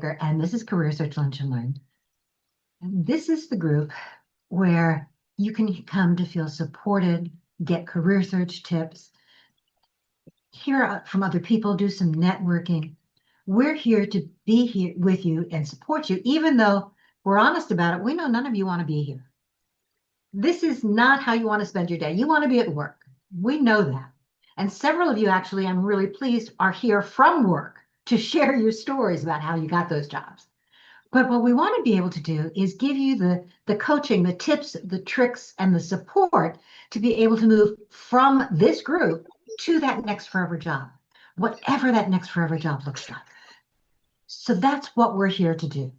and this is Career Search Lunch and Learn. And this is the group where you can come to feel supported, get career search tips, hear from other people, do some networking. We're here to be here with you and support you, even though we're honest about it. We know none of you want to be here. This is not how you want to spend your day. You want to be at work. We know that. And several of you, actually, I'm really pleased, are here from work to share your stories about how you got those jobs. But what we want to be able to do is give you the coaching, the tips, the tricks, and the support to be able to move from this group to that next forever job, whatever that next forever job looks like. So that's what we're here to do.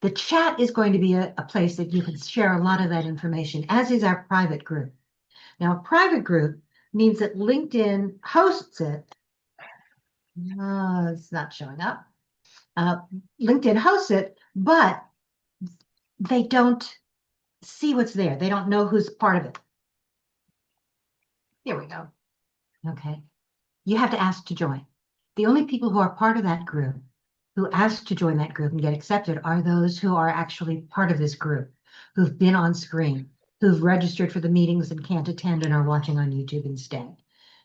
The chat is going to be a place that you can share a lot of that information, as is our private group. Now, a private group means that LinkedIn hosts it. It's not showing up. LinkedIn hosts it, but they don't see what's there. They don't know who's part of it. Here we go. Okay. You have to ask to join. The only people who are part of that group, who ask to join that group and get accepted, are those who are actually part of this group, who've been on screen, who've registered for the meetings and can't attend and are watching on YouTube instead.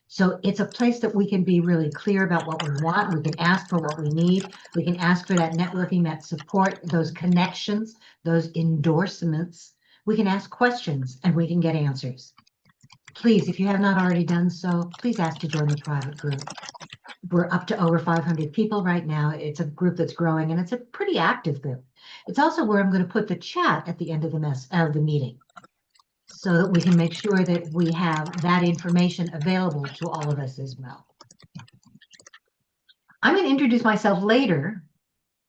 So it's a place that we can be really clear about what we want. We can ask for what we need. We can ask for that networking, that support, those connections, those endorsements. We can ask questions and we can get answers. Please, if you have not already done so, please ask to join the private group. We're up to over 500 people right now. It's a group that's growing and it's a pretty active group. It's also where I'm going to put the chat at the end of the meeting, so that we can make sure that we have that information available to all of us as well. I'm going to introduce myself later,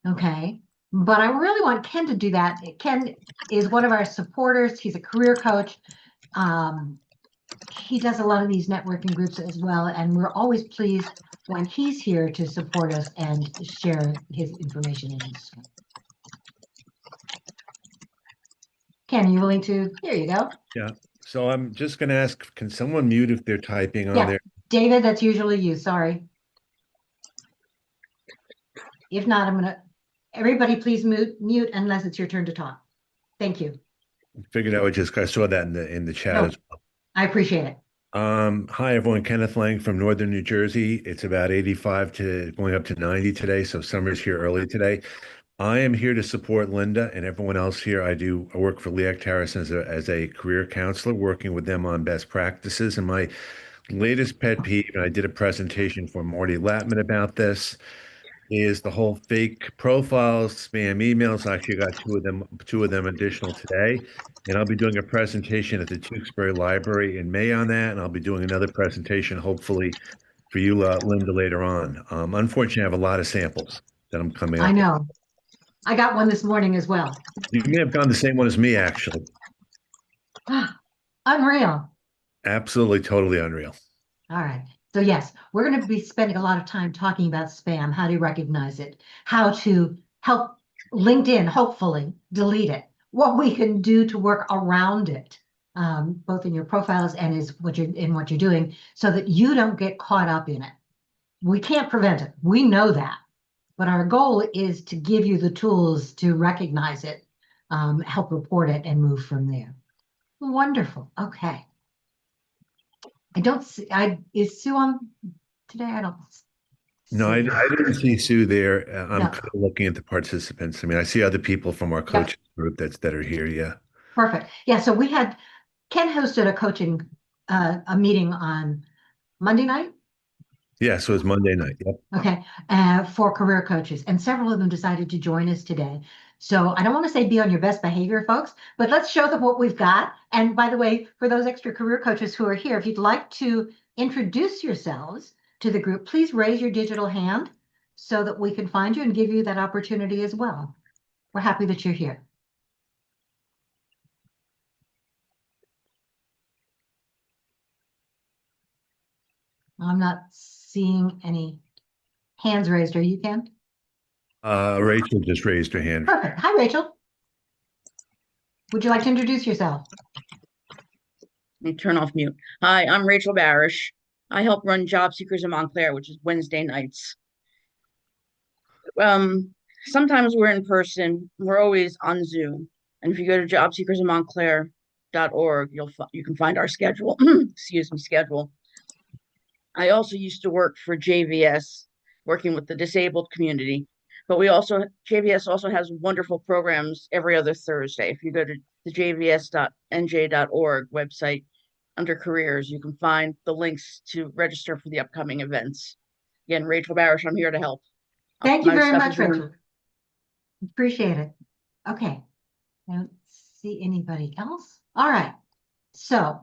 okay? But I really want Ken to do that. Ken is one of our supporters. He's a career coach. He does a lot of these networking groups as well, and we're always pleased when he's here to support us and share his information in his screen. Ken, are you willing to? Here you go. Yeah. So I'm just going to ask, can someone mute if they're typing on there? David, that's usually you. Sorry. If not, I'm going to, everybody please mute unless it's your turn to talk. Thank you. Figured I would just, I saw that in the chat as well. I appreciate it. Hi, everyone. Kenneth Lang from Northern New Jersey. It's about 85 to going up to 90 today, so summer's here early today. I am here to support Linda and everyone else here. I work for Leac Harrison as a career counselor, working with them on best practices. And my latest pet peeve, and I did a presentation for Marty Latman about this, is the whole fake profiles, spam emails. I actually got two of them additional today. And I'll be doing a presentation at the Tewksbury Library in May on that. And I'll be doing another presentation, hopefully, for you, Linda, later on. Unfortunately, I have a lot of samples that I'm coming up I know. I got one this morning as well. You may have gotten the same one as me, actually. Unreal. Absolutely, totally unreal. All right. So yes, we're going to be spending a lot of time talking about spam, how to recognize it, how to help LinkedIn, hopefully, delete it, what we can do to work around it, both in your profiles and what you're doing, so that you don't get caught up in it. We can't prevent it. We know that. But our goal is to give you the tools to recognize it, help report it, and move from there. Wonderful. Okay. I don't see, is Sue on today? I don't see. No, I didn't see Sue there. I'm No. kind of looking at the participants. I mean, I see other people from our coaching group that are here. Yeah. Perfect. Yeah. So Ken hosted a coaching, a meeting on Monday night. Yeah, so it's Monday night. Yep. Okay. For career coaches, and several of them decided to join us today. So I don't want to say be on your best behavior, folks, but let's show them what we've got. And by the way, for those extra career coaches who are here, if you'd like to introduce yourselves to the group, please raise your digital hand so that we can find you and give you that opportunity as well. We're happy that you're here. I'm not seeing any hands raised. Are you, Ken? Rachel just raised her hand. Perfect. Hi, Rachel. Would you like to introduce yourself? Let me turn off mute. Hi, I'm Rachel Barish. I help run Job Seekers in Montclair, which is Wednesday nights. sometimes we're in person, we're always on Zoom. And if you go to jobseekersinmontclair.org, you can find our schedule. Excuse me, schedule. I also used to work for JVS, working with the disabled community. But JVS also has wonderful programs every other Thursday. If you go to the jvs.nj.org website under careers, you can find the links to register for the upcoming events. Again, Rachel Barish, I'm here to help. Thank you My very stuff much, is in- Rachel. Appreciate it. Okay. I don't see anybody else. All right. So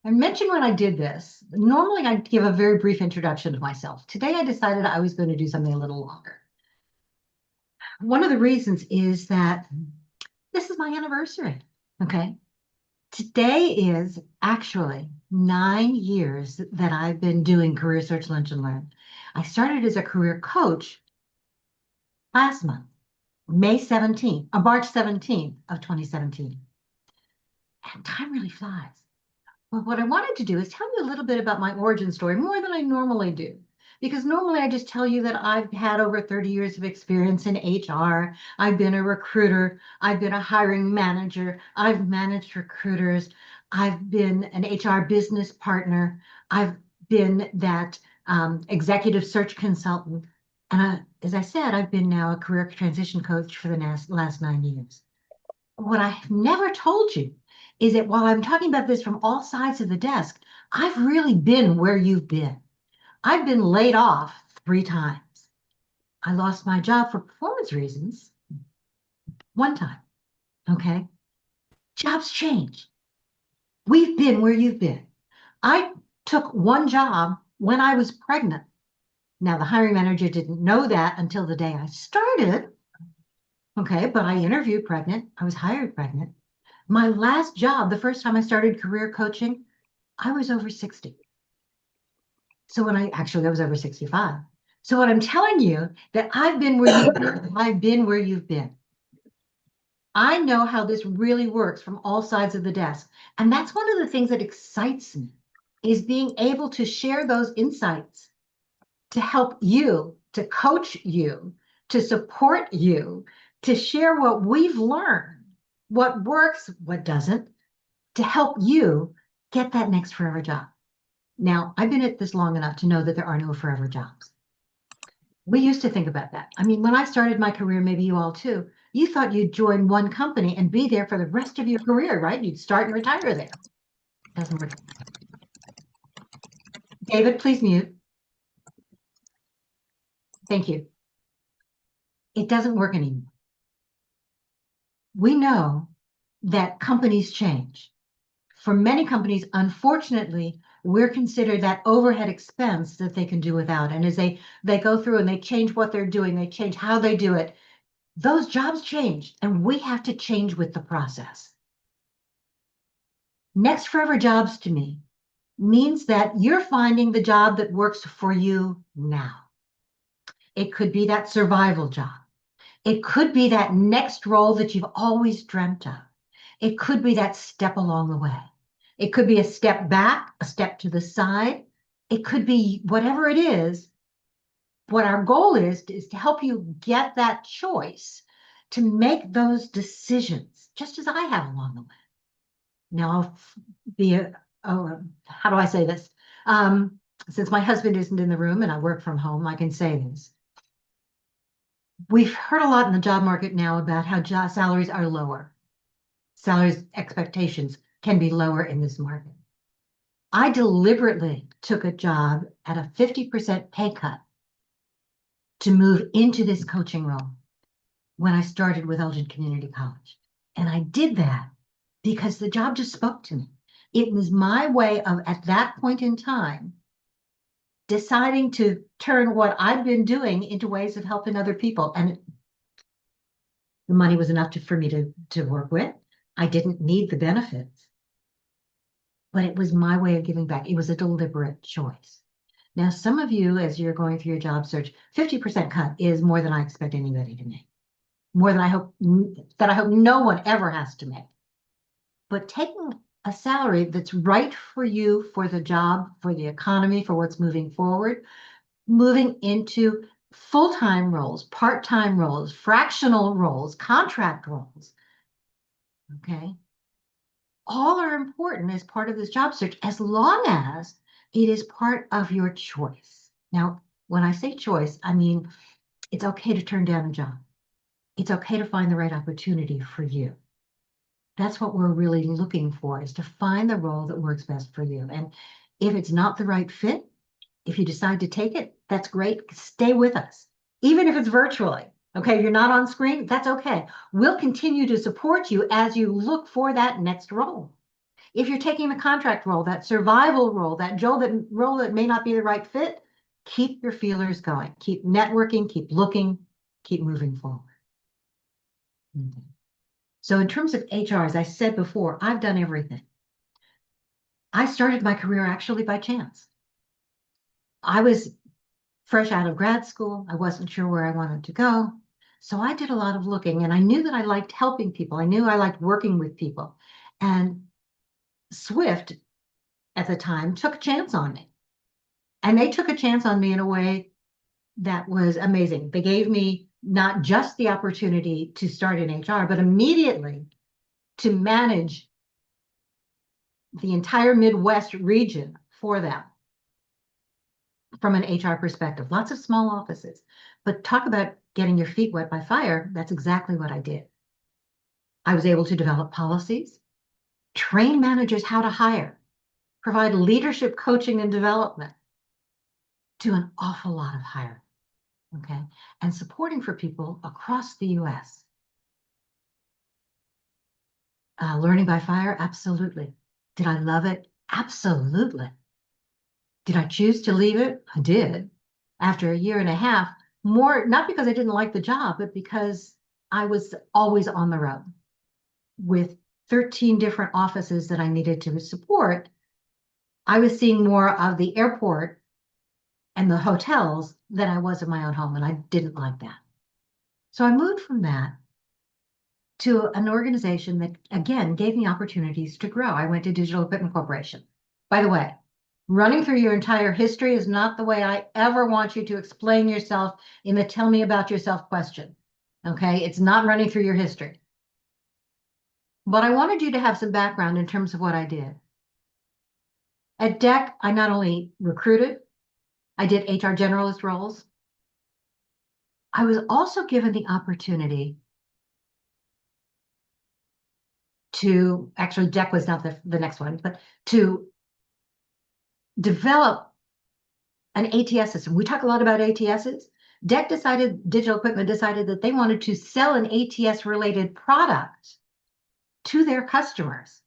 I mentioned when I did this, normally I give a very brief introduction of myself. Today I decided I was going to do something a little longer. One of the reasons is that this is my anniversary. Okay. Today is actually 9 years that I've been doing Career Search Lunch and Learn. I started as a career coach last month, March 17th of 2017. And time really flies. Well, what I wanted to do is tell you a little bit about my origin story, more than I normally do. Because normally I just tell you that I've had over 30 years of experience in HR. I've been a recruiter. I've been a hiring manager. I've managed recruiters. I've been an HR business partner. I've been that executive search consultant. And as I said, I've been now a career transition coach for the last 9 years. What I have never told you is that while I'm talking about this from all sides of the desk, I've really been where you've been. I've been laid off 3 times. I lost my job for performance reasons 1 time. Okay. Jobs change. We've been where you've been. I took 1 job when I was pregnant. Now, the hiring manager didn't know that until the day I started. Okay. But I interviewed pregnant. I was hired pregnant. My last job, the first time I started career coaching, I was over 60. So I was over 65. So what I'm telling you that I've been where you've been, I've been where you've been. I know how this really works from all sides of the desk. And that's one of the things that excites me is being able to share those insights to help you, to coach you, to support you, to share what we've learned, what works, what doesn't, to help you get that next forever job. Now, I've been at this long enough to know that there are no forever jobs. We used to think about that. I mean, when I started my career, maybe you all too, you thought you'd join one company and be there for the rest of your career, right? You'd start and retire there. Doesn't work. David, please mute. Thank you. It doesn't work anymore. We know that companies change. For many companies, unfortunately, we're considered that overhead expense that they can do without. And as they go through and they change what they're doing, they change how they do it, those jobs change, and we have to change with the process. Next forever jobs to me means that you're finding the job that works for you now. It could be that survival job. It could be that next role that you've always dreamt of. It could be that step along the way. It could be a step back, a step to the side. It could be whatever it is. What our goal is to help you get that choice, to make those decisions, just as I have along the way. Now, I'll be how do I say this? Since my husband isn't in the room and I work from home, I can say this. We've heard a lot in the job market now about how salaries are lower. Salaries expectations can be lower in this market. I deliberately took a job at a 50% pay cut to move into this coaching role when I started with Elgin Community College. And I did that because the job just spoke to me. It was my way of, at that point in time, deciding to turn what I've been doing into ways of helping other people. And the money was enough for me to work with. I didn't need the benefits, but it was my way of giving back. It was a deliberate choice. Now, some of you, as you're going through your job search, 50% cut is more than I expect anybody to make. More than I hope no one ever has to make. But taking a salary that's right for you, for the job, for the economy, for what's moving forward, moving into full-time roles, part-time roles, fractional roles, contract roles. Okay. All are important as part of this job search, as long as it is part of your choice. Now, when I say choice, I mean it's okay to turn down a job. It's okay to find the right opportunity for you. That's what we're really looking for, is to find the role that works best for you. And if it's not the right fit, if you decide to take it, that's great. Stay with us, even if it's virtually. Okay, you're not on screen, that's okay. We'll continue to support you as you look for that next role. If you're taking the contract role, that survival role, that role that may not be the right fit, keep your feelers going. Keep networking, keep looking, keep moving forward. Okay. So in terms of HR, as I said before, I've done everything. I started my career actually by chance. I was fresh out of grad school. I wasn't sure where I wanted to go. So I did a lot of looking, and I knew that I liked helping people. I knew I liked working with people. And Swift at the time took a chance on me. And they took a chance on me in a way that was amazing. They gave me not just the opportunity to start in HR, but immediately to manage the entire Midwest region for them from an HR perspective. Lots of small offices. But talk about getting your feet wet by fire. That's exactly what I did. I was able to develop policies, train managers how to hire, provide leadership coaching and development, do an awful lot of hiring, okay? And supporting for people across the US. Learning by fire, absolutely. Did I love it? Absolutely. Did I choose to leave it? I did. After a year and a half, more, not because I didn't like the job, but because I was always on the road with 13 different offices that I needed to support. I was seeing more of the airport and the hotels than I was in my own home, and I didn't like that. So I moved from that to an organization that, again, gave me opportunities to grow. I went to Digital Equipment Corporation. By the way, running through your entire history is not the way I ever want you to explain yourself in the tell me about yourself question. Okay, it's not running through your history. But I wanted you to have some background in terms of what I did. At DEC, I not only recruited, I did HR generalist roles. I was also given the opportunity to, actually DEC was not the next one, but to develop an ATS system. We talk a lot about ATSs. DEC decided, Digital Equipment decided that they wanted to sell an ATS related product to their customers.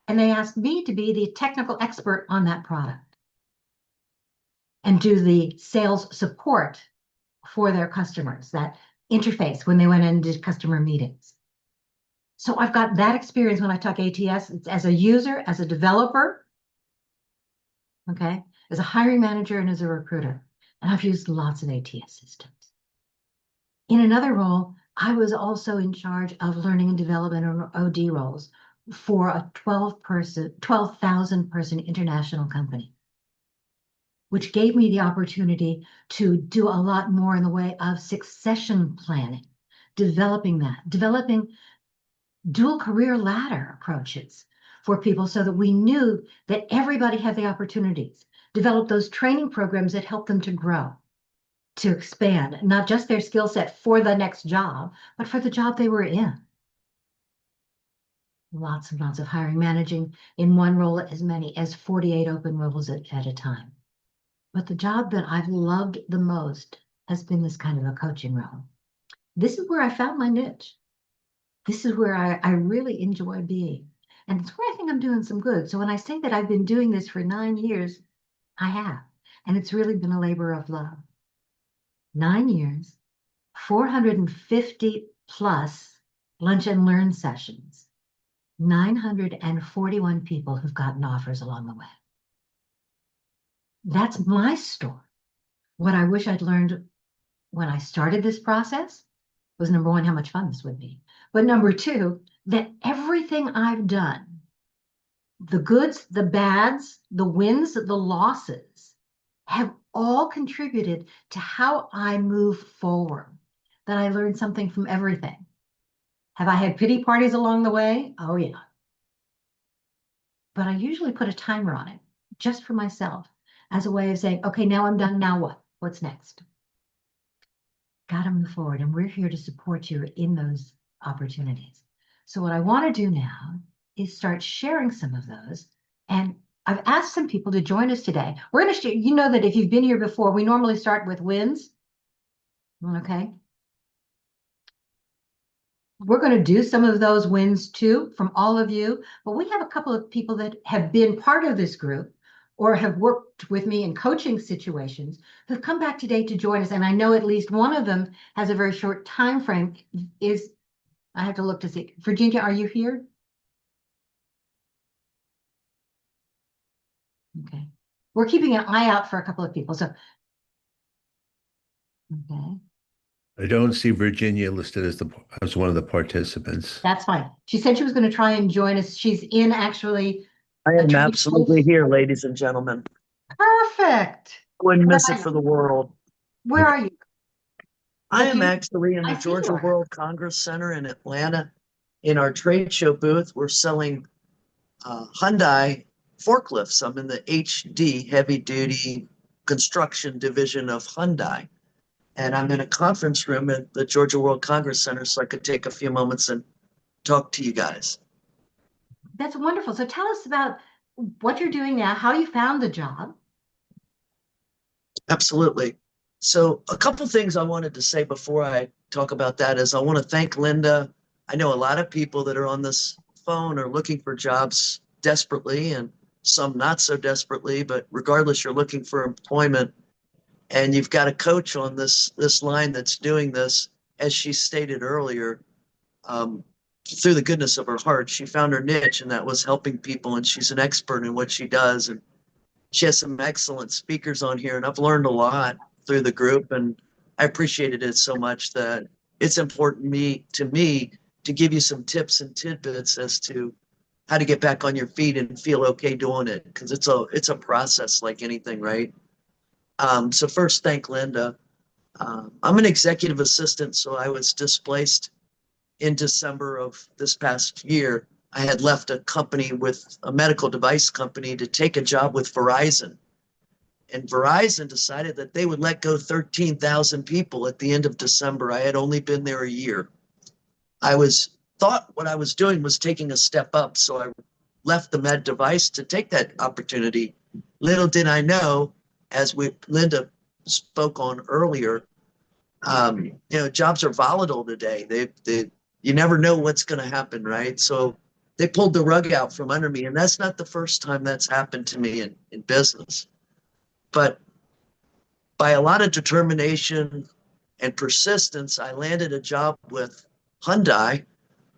And they asked me to be the technical expert on that product and do the sales support for their customers, that interface when they went into customer meetings. So I've got that experience when I talk ATS. It's as a user, as a developer, okay, as a hiring manager, and as a recruiter. And I've used lots of ATS systems. In another role, I was also in charge of learning and development or OD roles for a 12,000 person international company, which gave me the opportunity to do a lot more in the way of succession planning, developing dual career ladder approaches for people so that we knew that everybody had the opportunities, develop those training programs that help them to grow, to expand, not just their skill set for the next job, but for the job they were in. Lots and lots of hiring, managing in one role as many as 48 open roles at a time. But the job that I've loved the most has been this kind of a coaching role. This is where I found my niche. This is where I really enjoy being. And it's where I think I'm doing some good. So when I say that I've been doing this for 9 years, I have. And it's really been a labor of love. 9 years, 450 plus lunch and learn sessions, 941 people who've gotten offers along the way. That's my story. What I wish I'd learned when I started this process was, number one, how much fun this would be. But number two, that everything I've done, the goods, the bads, the wins, the losses, have all contributed to how I move forward, that I learned something from everything. Have I had pity parties along the way? Oh, yeah. But I usually put a timer on it just for myself as a way of saying, okay, now I'm done. Now what? What's next? Got to move forward. And we're here to support you in those opportunities. So what I want to do now is start sharing some of those. And I've asked some people to join us today. We're going to share, you know that if you've been here before, we normally start with wins. Okay. We're going to do some of those wins too from all of you, but we have a couple of people that have been part of this group or have worked with me in coaching situations who've come back today to join us. And I know at least one of them has a very short time frame. I have to look to see. Virginia, are you here? Okay. We're keeping an eye out for a couple of people. So, okay. I don't see Virginia listed as one of the participants. That's fine. She said she was going to try and join us. She's in actually. I am absolutely here, ladies and gentlemen. Perfect. I wouldn't miss it for the world. Where are you? I am actually in the I see Georgia you are. World Congress Center in Atlanta. In our trade show booth, we're selling Hyundai forklifts. I'm in the HD, heavy duty construction division of Hyundai. And I'm in a conference room at the Georgia World Congress Center so I could take a few moments and talk to you guys. That's wonderful. So tell us about what you're doing now, how you found the job. Absolutely. So a couple things I wanted to say before I talk about that is I want to thank Linda. I know a lot of people that are on this phone are looking for jobs desperately and some not so desperately, but regardless, you're looking for employment and you've got a coach on this line that's doing this, as she stated earlier, through the goodness of her heart. She found her niche and that was helping people, and she's an expert in what she does. And she has some excellent speakers on here, and I've learned a lot through the group, and I appreciated it so much that it's important to me to give you some tips and tidbits as to how to get back on your feet and feel okay doing it, because it's a process like anything, right? So first, thank Linda. I'm an executive assistant, so I was displaced in December of this past year. I had left a company with a medical device company to take a job with Verizon. And Verizon decided that they would let go 13,000 people at the end of December. I had only been there a year. Thought what I was doing was taking a step up. So I left the med device to take that opportunity. Little did I know, as Linda spoke on earlier, jobs are volatile today. You never know what's going to happen, right? So they pulled the rug out from under me, and that's not the first time that's happened to me in business. But by a lot of determination and persistence, I landed a job with Hyundai.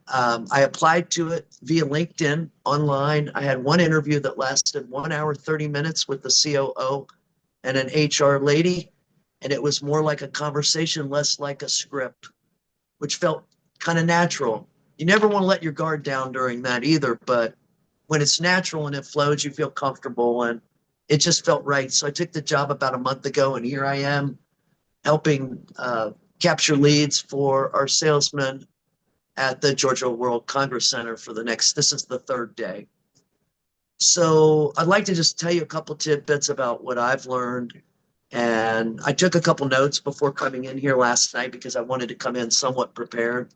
I applied to it via LinkedIn online. I had one interview that lasted 1 hour, 30 minutes with the COO and an HR lady, and it was more like a conversation, less like a script, which felt kind of natural. You never want to let your guard down during that either, but when it's natural and it flows, you feel comfortable, and it just felt right. So I took the job about a month ago, and here I am helping capture leads for our salesmen at the Georgia World Congress Center this is the third day. So I'd like to just tell you a couple tidbits about what I've learned. And I took a couple notes before coming in here last night because I wanted to come in somewhat prepared.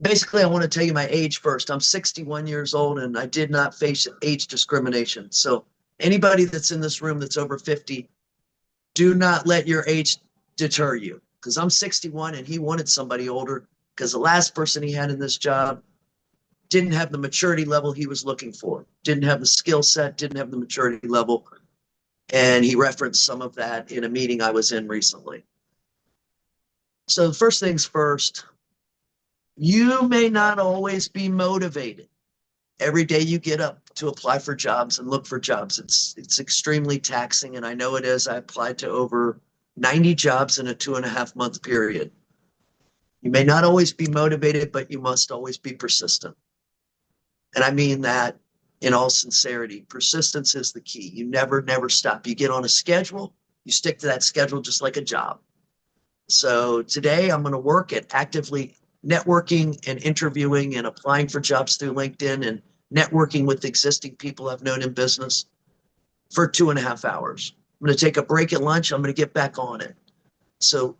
Basically, I want to tell you my age first. I'm 61 years old and I did not face age discrimination. So anybody that's in this room that's over 50, do not let your age deter you, because I'm 61 and he wanted somebody older because the last person he had in this job didn't have the maturity level he was looking for, didn't have the skill set, didn't have the maturity level. And he referenced some of that in a meeting I was in recently. So first things first, you may not always be motivated every day you get up to apply for jobs and look for jobs. It's extremely taxing, and I know it is. I applied to over 90 jobs in a 2.5-month period. You may not always be motivated, but you must always be persistent. And I mean that in all sincerity, persistence is the key. You never, never stop. You get on a schedule, you stick to that schedule just like a job. So today I'm going to work at actively networking and interviewing and applying for jobs through LinkedIn and networking with existing people I've known in business for 2.5 hours. I'm going to take a break at lunch. I'm going to get back on it. So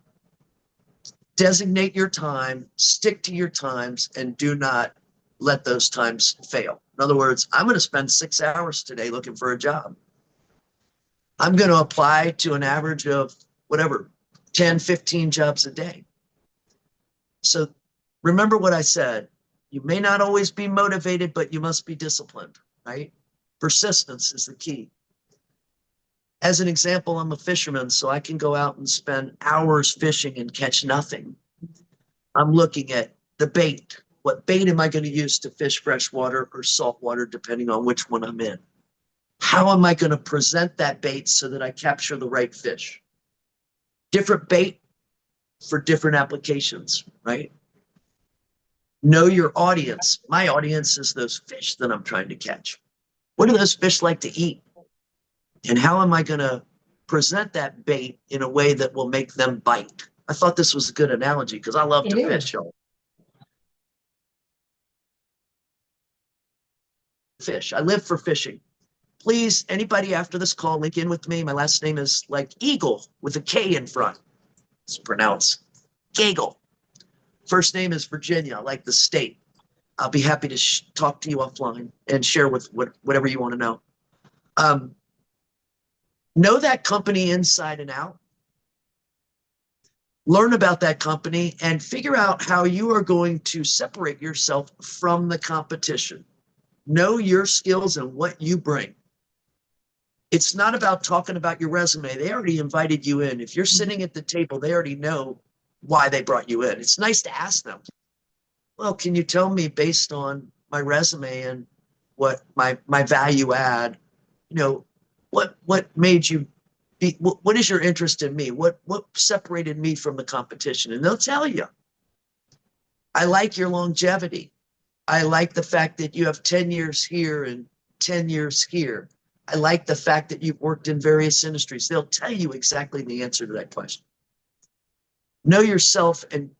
designate your time, stick to your times, and do not let those times fail. In other words, I'm going to spend 6 hours today looking for a job. I'm going to apply to an average of whatever, 10, 15 jobs a day. So remember what I said. You may not always be motivated, but you must be disciplined, right? Persistence is the key. As an example, I'm a fisherman, so I can go out and spend hours fishing and catch nothing. I'm looking at the bait. What bait am I going to use to fish freshwater or saltwater, depending on which one I'm in? How am I going to present that bait so that I capture the right fish? Different bait for different applications, right? Know your audience. My audience is those fish that I'm trying to catch. What do those fish like to eat? And how am I going to present that bait in a way that will make them bite? I thought this was a good analogy because I love to fish, y'all. Fish. I live for fishing. Please, anybody after this call, link in with me. My last name is like Eagle with a K in front. It's pronounced Gagel. First name is Virginia, like the state. I'll be happy to talk to you offline and share with whatever you want to know. Know that company inside and out. Learn about that company and figure out how you are going to separate yourself from the competition. Know your skills and what you bring. It's not about talking about your resume. They already invited you in. If you're sitting at the table, they already know why they brought you in. It's nice to ask them, well, can you tell me based on my resume and what my value add, you know, what made you be, what is your interest in me? What separated me from the competition? And they'll tell you. I like your longevity. I like the fact that you have 10 years here and 10 years here. I like the fact that you've worked in various industries. They'll tell you exactly the answer to that question. Know yourself and,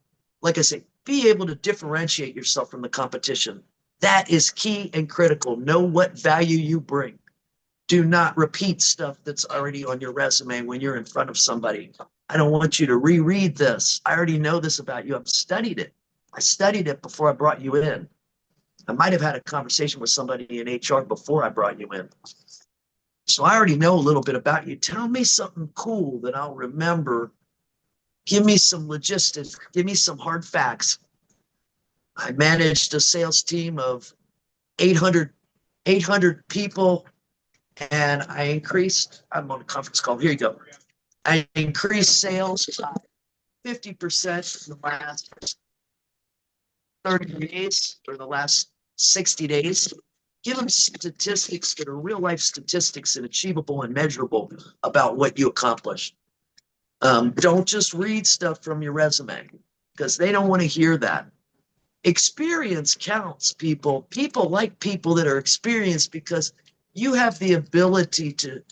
like I say, be able to differentiate yourself from the competition. That is key and critical. Know what value you bring. Do not repeat stuff that's already on your resume when you're in front of somebody. I don't want you to reread this. I already know this about you. I've studied it. I studied it before I brought you in. I might have had a conversation with somebody in HR before I brought you in. So I already know a little bit about you. Tell me something cool that I'll remember. Give me some logistics. Give me some hard facts. I managed a sales team of 800 people, and I increased, I'm on a conference call. Here you go. I increased sales 50% in the last 30 days or the last 60 days. Give them statistics that are real life statistics and achievable and measurable about what you accomplished. Don't just read stuff from your resume because they don't want to hear that. Experience counts, people. People like people that are experienced because you have the ability to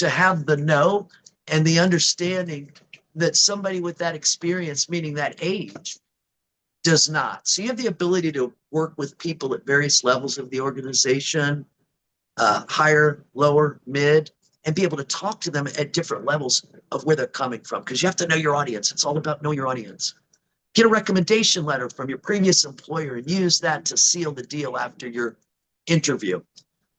have the know and the understanding that somebody with that experience, meaning that age, does not. So you have the ability to work with people at various levels of the organization, higher, lower, mid, and be able to talk to them at different levels of where they're coming from, because you have to know your audience. It's all about know your audience. Get a recommendation letter from your previous employer and use that to seal the deal after your interview.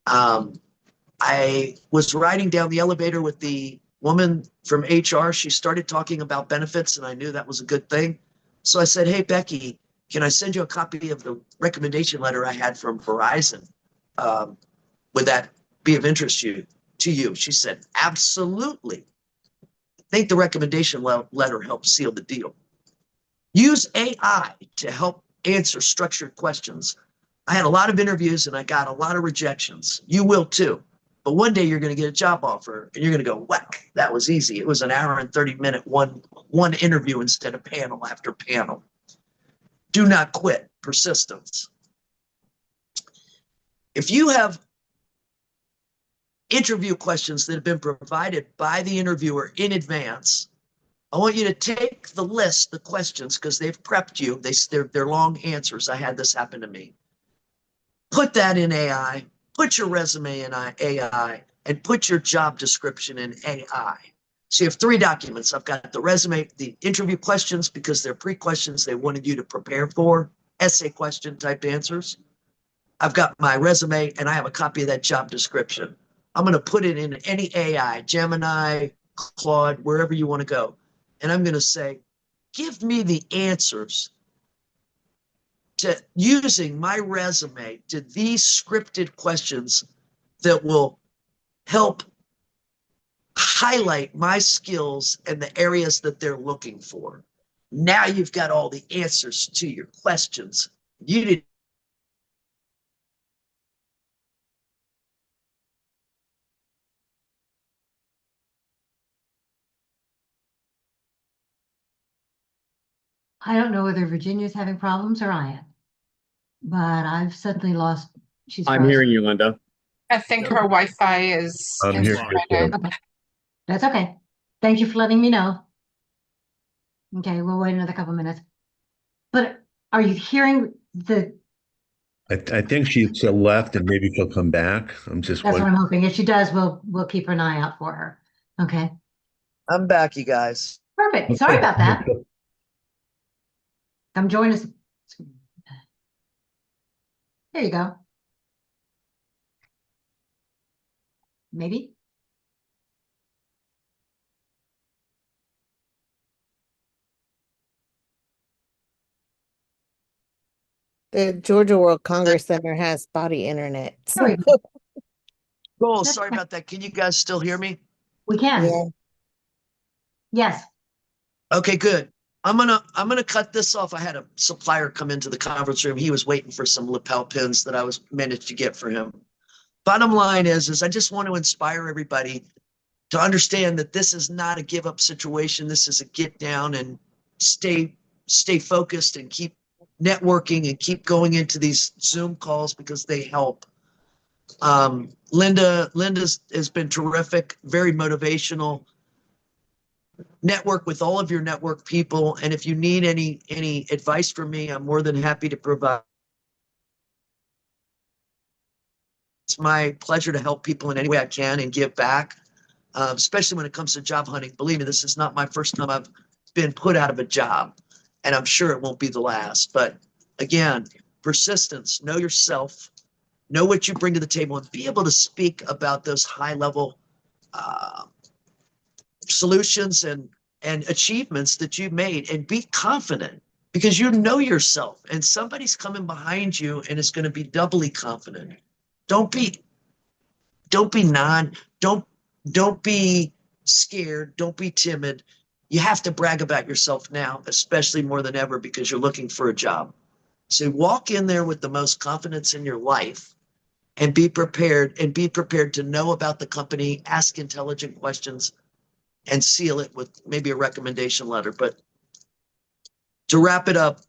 I was riding down the elevator with the woman from HR. She started talking about benefits, and I knew that was a good thing. So I said, hey, Becky, can I send you a copy of the recommendation letter I had from Verizon? Would that be of interest to you? She said, absolutely. I think the recommendation letter helped seal the deal. Use AI to help answer structured questions. I had a lot of interviews and I got a lot of rejections. You will too. But one day you're going to get a job offer and you're going to go, wow, that was easy. It was an hour and 30-minute one interview instead of panel after panel. Do not quit. Persistence. If you have interview questions that have been provided by the interviewer in advance. I want you to take the list, the questions, because they've prepped you. They're long answers. I had this happen to me. Put that in AI, put your resume in AI, and put your job description in AI. So you have 3 documents. I've got the resume, the interview questions, because they're pre-questions they wanted you to prepare for, essay question type answers. I've got my resume, and I have a copy of that job description. I'm going to put it in any AI, Gemini, Claude, wherever you want to go. And I'm going to say, give me the answers to using my resume to these scripted questions that will help highlight my skills and the areas that they're looking for. Now you've got all the answers to your questions. You didn't. I don't know whether Virginia's having problems or I am, but I've suddenly lost. She's I'm frozen. hearing you, Linda. I think her Wi-Fi is I'm here trying to. too. Okay. That's okay. Thank you for letting me know. Okay, we'll wait another couple minutes. But are you hearing the? I think she's left and maybe she'll come back. I'm just That's what wondering. I'm hoping. If she does, we'll keep an eye out for her. Okay. I'm back, you guys. Perfect. Sorry about that. Come join us. There you go. Maybe. The Georgia World Congress Center has spotty internet. There we go. Oh, That's sorry okay. about that. Can you guys still hear me? We can. Yeah. Yes. Okay, good. I'm gonna cut this off. I had a supplier come into the conference room. He was waiting for some lapel pins that I was managed to get for him. Bottom line is I just want to inspire everybody to understand that this is not a give up situation. This is a get down and stay focused and keep networking and keep going into these Zoom calls because they help. Linda has been terrific, very motivational. Network with all of your network people, and if you need any advice from me, I'm more than happy to provide. It's my pleasure to help people in any way I can and give back, especially when it comes to job hunting. Believe me, this is not my first time I've been put out of a job, and I'm sure it won't be the last. But again, persistence, know yourself, know what you bring to the table, and be able to speak about those high level solutions and achievements that you've made, and be confident because you know yourself, and somebody's coming behind you and is going to be doubly confident. Don't be scared. Don't be timid. You have to brag about yourself now, especially more than ever, because you're looking for a job. So walk in there with the most confidence in your life and be prepared to know about the company, ask intelligent questions, and seal it with maybe a recommendation letter. But to wrap it up,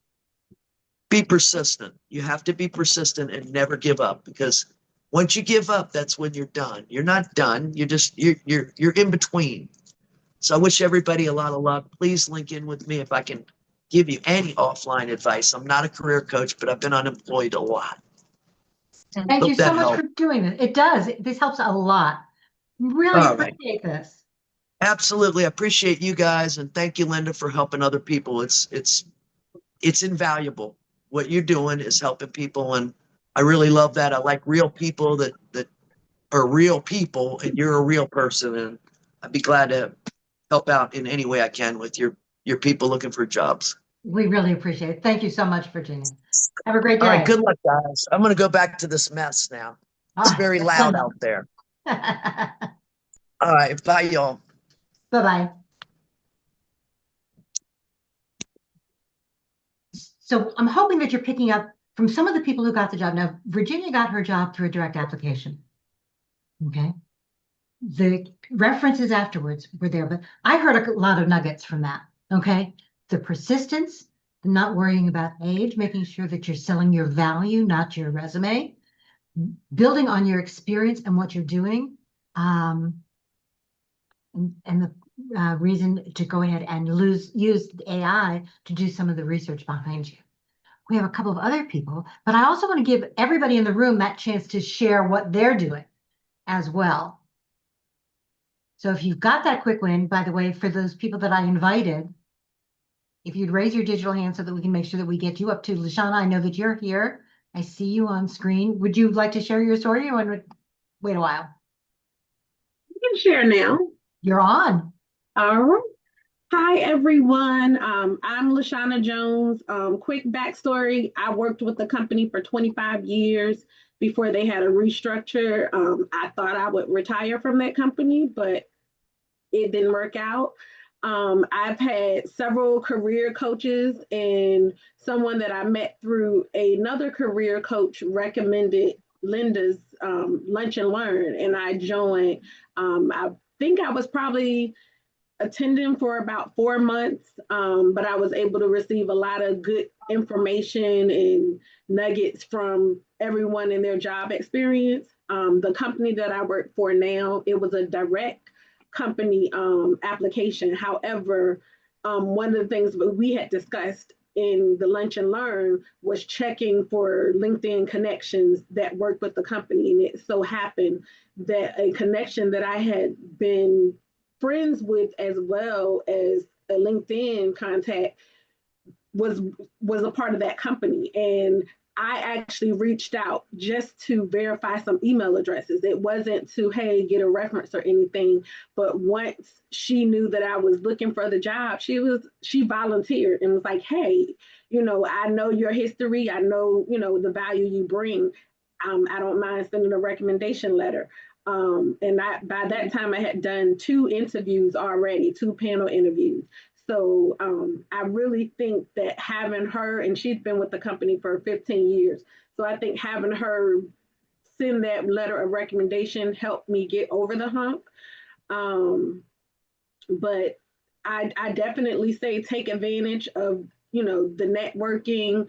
be persistent. You have to be persistent and never give up, because once you give up, that's when you're done. You're not done. You're in between. So I wish everybody a lot of luck. Please link in with me if I can give you any offline advice. I'm not a career coach, but I've been unemployed a lot. Thank Hope you so that much helped. for doing this. It does. This helps a lot. Really All right. appreciate this. Absolutely. I appreciate you guys, and thank you, Linda, for helping other people. It's invaluable. What you're doing is helping people, and I really love that. I like real people that are real people, and you're a real person, and I'd be glad to help out in any way I can with your people looking for jobs. We really appreciate it. Thank you so much, Virginia. Have a great day. All right, good luck, guys. I'm going to go back to this mess now. It's very loud out there. All right, bye, y'all. Bye-bye. So I'm hoping that you're picking up from some of the people who got the job. Now, Virginia got her job through a direct application. Okay. The references afterwards were there, but I heard a lot of nuggets from that. Okay. The persistence, the not worrying about age, making sure that you're selling your value, not your resume, building on your experience and what you're doing, And the reason to go ahead and use AI to do some of the research behind you. We have a couple of other people, but I also want to give everybody in the room that chance to share what they're doing as well. So if you've got that quick win, by the way, for those people that I invited, if you'd raise your digital hand so that we can make sure that we get you up to Lashanna, I know that you're here. I see you on screen. Would you like to share your story or wait a while? You can share now. You're on. All right. Hi, everyone. I'm Lashanna Jones. Quick backstory. I worked with the company for 25 years before they had a restructure. I thought I would retire from that company, but it didn't work out. I've had several career coaches, and someone that I met through another career coach recommended Linda's Lunch and Learn, and I joined. I think I was probably attending for about 4 months, but I was able to receive a lot of good information and nuggets from everyone in their job experience. The company that I work for now, it was a direct company application. However, one of the things that we had discussed in the Lunch and Learn was checking for LinkedIn connections that worked with the company. And it so happened that a connection that I had been friends with, as well as a LinkedIn contact, was a part of that company. And I actually reached out just to verify some email addresses. It wasn't to, hey, get a reference or anything. But once she knew that I was looking for the job, she volunteered and was like, hey, I know your history. I know, the value you bring. I don't mind sending a recommendation letter. And by that time I had done 2 interviews already, 2 panel interviews. So I really think that having her, and she's been with the company for 15 years. So I think having her send that letter of recommendation helped me get over the hump. But I definitely say take advantage of, the networking,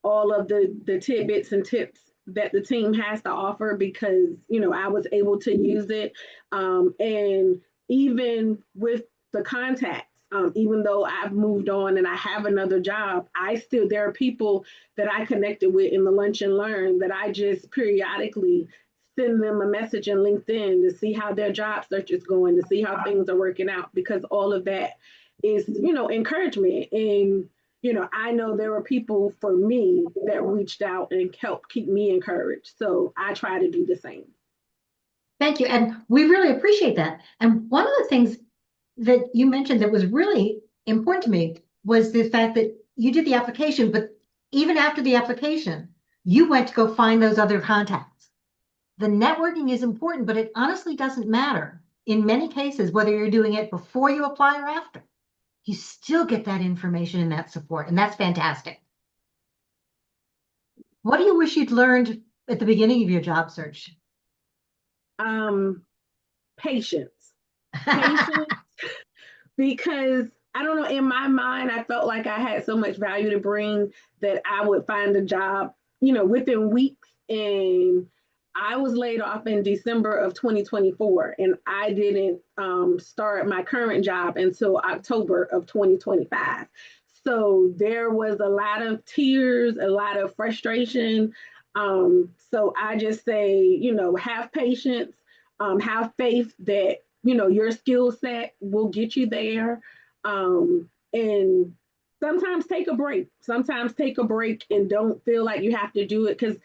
all of the tidbits and tips that the team has to offer, because, I was able to use it. And even with the contacts, even though I've moved on and I have another job, there are people that I connected with in the Lunch and Learn that I just periodically send them a message in LinkedIn to see how their job search is going, to see how things are working out, because all of that is, encouragement. And, I know there were people for me that reached out and helped keep me encouraged. So I try to do the same. Thank you. And we really appreciate that. And one of the things that you mentioned that was really important to me was the fact that you did the application, but even after the application, you went to go find those other contacts. The networking is important, but it honestly doesn't matter in many cases, whether you're doing it before you apply or after. You still get that information and that support, and that's fantastic. What do you wish you'd learned at the beginning of your job search? Patience. Patience. Because I don't know, in my mind, I felt like I had so much value to bring that I would find a job, within weeks. And I was laid off in December of 2024, and I didn't start my current job until October of 2025. So there was a lot of tears, a lot of frustration. So I just say, have patience, have faith that, your skill set will get you there. And sometimes take a break. Sometimes take a break and don't feel like you have to do it, because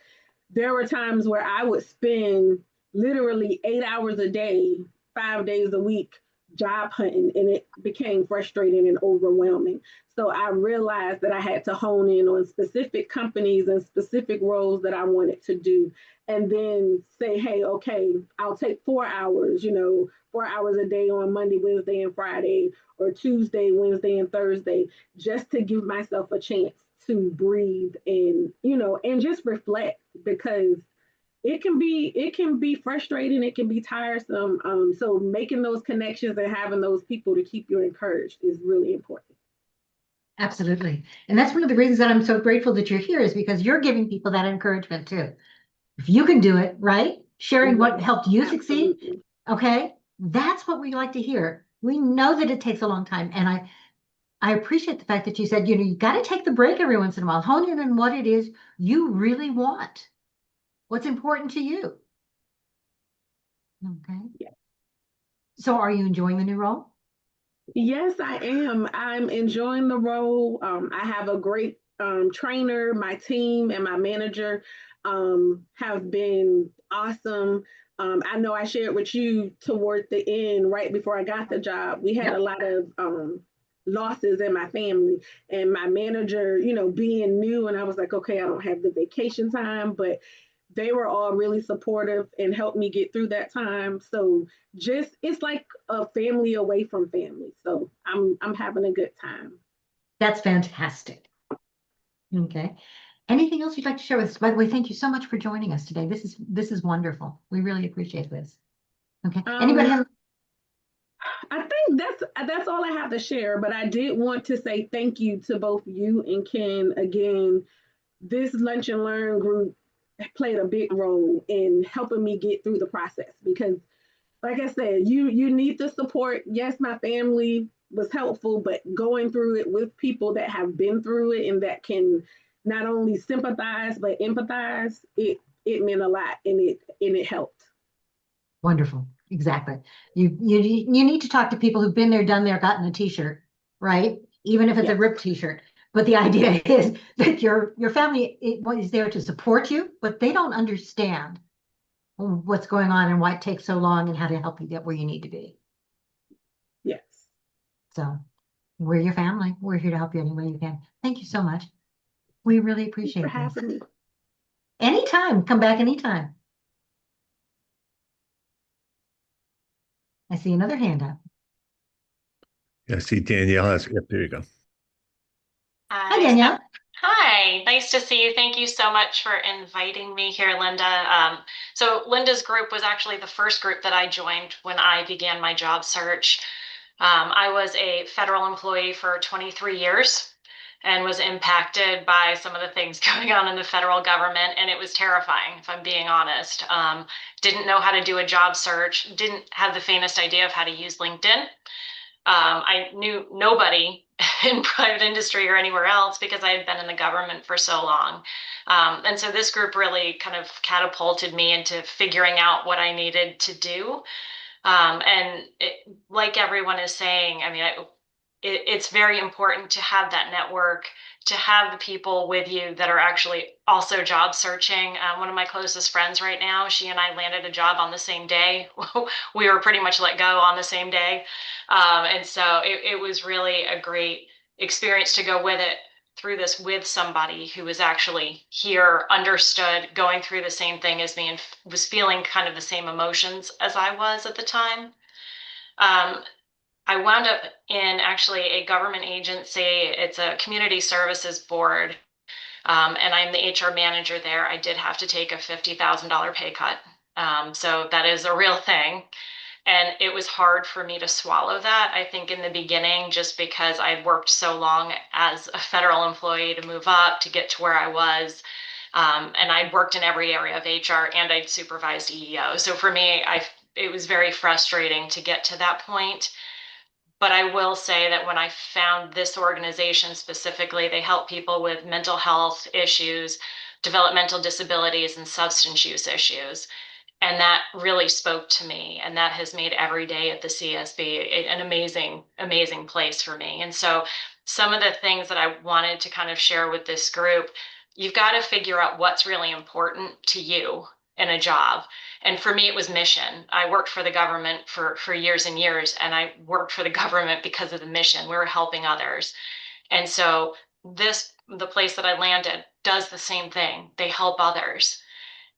there were times where I would spend literally 8 hours a day, 5 days a week, job hunting, and it became frustrating and overwhelming. So I realized that I had to hone in on specific companies and specific roles that I wanted to do, and then say, hey, okay, I'll take 4 hours, 4 hours a day on Monday, Wednesday, and Friday, or Tuesday, Wednesday, and Thursday, just to give myself a chance to breathe and, and just reflect, because it can be frustrating, it can be tiresome. So making those connections and having those people to keep you encouraged is really important. Absolutely. And that's one of the reasons that I'm so grateful that you're here, is because you're giving people that encouragement too. If you can do it, right? Sharing what helped you succeed, Okay, that's what we like to hear. We know that it takes a long time, and I appreciate the fact that you said, you got to take the break every once in a while, hone in on what it is you really want, what's important to you. Okay. Yeah. So are you enjoying the new role? Yes, I am. I'm enjoying the role. I have a great trainer. My team and my manager have been awesome. I know I shared with you toward the end, right before I got the job, we had Yep. a lot of losses in my family, and my manager, being new, and I was like, okay, I don't have the vacation time, but they were all really supportive and helped me get through that time. So just it's like a family away from family. So I'm having a good time. That's fantastic. Okay. Anything else you'd like to share with us? By the way, thank you so much for joining us today. This is wonderful. We really appreciate this. Okay. Anybody have? I think that's all I have to share. But I did want to say thank you to both you and Ken again. This Lunch and Learn group played a big role in helping me get through the process because, like I said, you need the support. Yes, my family was helpful, but going through it with people that have been through it and that can not only sympathize but empathize, it meant a lot, and it helped. Wonderful. Exactly. You need to talk to people who've been there, done there, gotten a t-shirt, right? Even if it's a Yes. ripped t-shirt. But the idea is that your family is there to support you, but they don't understand what's going on and why it takes so long and how to help you get where you need to be. Yes. So we're your family. We're here to help you any way you can. Thank you so much. We really Thanks for appreciate this. having me. Anytime. Come back anytime. I see another hand up. Yeah, see Danielle has, yep, there you go. Hi, Danielle. Hi, nice to see you. Thank you so much for inviting me here, Linda. So Linda's group was actually the first group that I joined when I began my job search. I was a federal employee for 23 years and was impacted by some of the things going on in the federal government, and it was terrifying, if I'm being honest. Didn't know how to do a job search, didn't have the faintest idea of how to use LinkedIn. I knew nobody in private industry or anywhere else because I had been in the government for so long. And so this group really kind of catapulted me into figuring out what I needed to do. Like everyone is saying, I mean, it's very important to have that network, to have the people with you that are actually also job searching. One of my closest friends right now, she and I landed a job on the same day. We were pretty much let go on the same day. And so it was really a great experience to go with it through this with somebody who was actually here, understood, going through the same thing as me, and was feeling kind of the same emotions as I was at the time. I wound up in actually a government agency. It's a community services board, and I'm the HR manager there. I did have to take a $50,000 pay cut. So that is a real thing. And it was hard for me to swallow that, I think, in the beginning, just because I'd worked so long as a federal employee to move up to get to where I was. And I'd worked in every area of HR, and I'd supervised EEO. So for me, it was very frustrating to get to that point. But I will say that when I found this organization specifically, they help people with mental health issues, developmental disabilities, and substance use issues. And that really spoke to me. And that has made every day at the CSB an amazing, amazing place for me. And so some of the things that I wanted to kind of share with this group, you've got to figure out what's really important to you in a job. And for me, it was mission. I worked for the government for years and years, and I worked for the government because of the mission. We were helping others. And so the place that I landed does the same thing. They help others.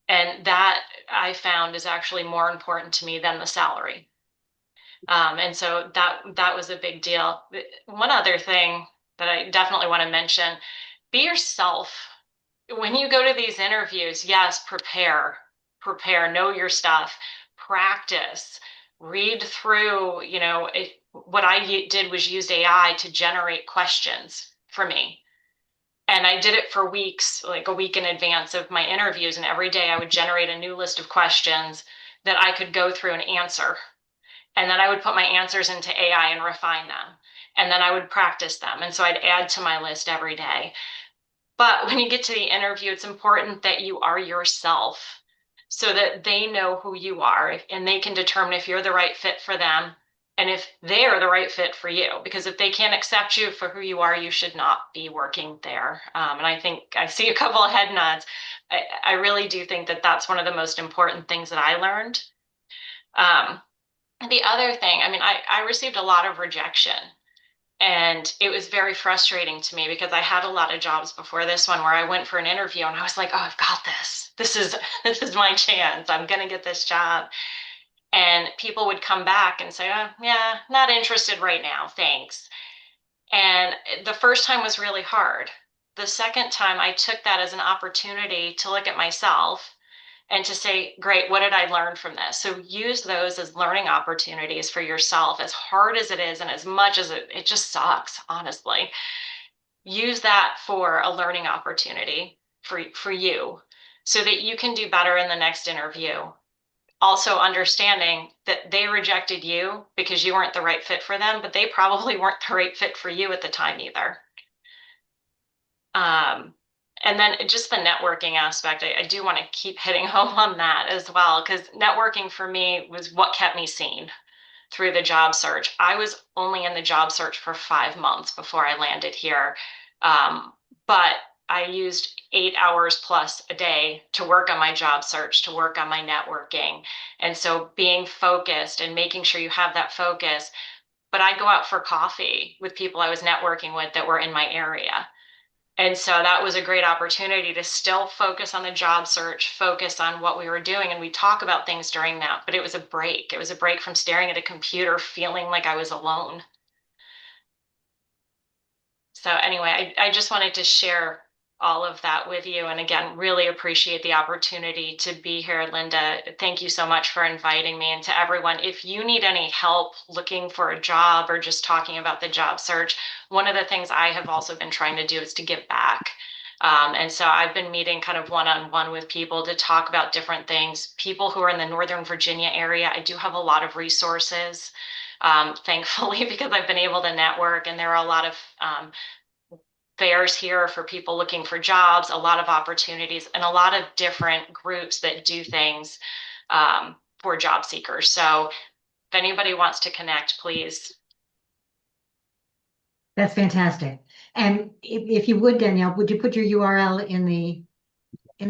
And that I found is actually more important to me than the salary. And so that was a big deal. One other thing that I definitely want to mention, be yourself. When you go to these interviews, yes, prepare, know your stuff, practice, read through, what I did was used AI to generate questions for me. And I did it for weeks, like a week in advance of my interviews. And every day I would generate a new list of questions, that I could go through and answer. And then I would put my answers into AI and refine them. And then I would practice them. And so I'd add to my list every day. But when you get to the interview, it's important that you are yourself so that they know who you are and they can determine if you're the right fit for them and if they're the right fit for you. Because if they can't accept you for who you are, you should not be working there. And I think I see a couple of head nods. I really do think that that's one of the most important things that I learned. The other thing, I mean, I received a lot of rejection. And it was very frustrating to me because I had a lot of jobs before this one where I went for an interview and I was like, oh, I've got this. This is my chance. I'm going to get this job. And people would come back and say, oh, yeah, not interested right now. Thanks. And the first time was really hard. The second time I took that as an opportunity to look at myself and to say, great, what did I learn from this? So use those as learning opportunities for yourself, as hard as it is and as much as it just sucks, honestly. Use that for a learning opportunity for you so that you can do better in the next interview. Also understanding that they rejected you because you weren't the right fit for them, but they probably weren't the right fit for you at the time either. And then just the networking aspect, I do want to keep hitting home on that as well, because networking for me was what kept me seen through the job search. I was only in the job search for 5 months before I landed here. But I used 8 hours plus a day to work on my job search, to work on my networking. And so being focused and making sure you have that focus. But I'd go out for coffee with people I was networking with that were in my area. And so that was a great opportunity to still focus on the job search, focus on what we were doing. And we talk about things during that, but it was a break. It was a break from staring at a computer, feeling like I was alone. So anyway, I just wanted to share all of that with you. And again, really appreciate the opportunity to be here, Linda. Thank you so much for inviting me. And to everyone, if you need any help looking for a job or just talking about the job search, one of the things I have also been trying to do is to give back. And so I've been meeting kind of one-on-one with people to talk about different things. People who are in the Northern Virginia area, I do have a lot of resources, thankfully, because I've been able to network, and there are a lot of fairs here for people looking for jobs, a lot of opportunities, and a lot of different groups that do things for job seekers. So if anybody wants to connect, please. That's fantastic. And if you would, Danielle, would you put your URL in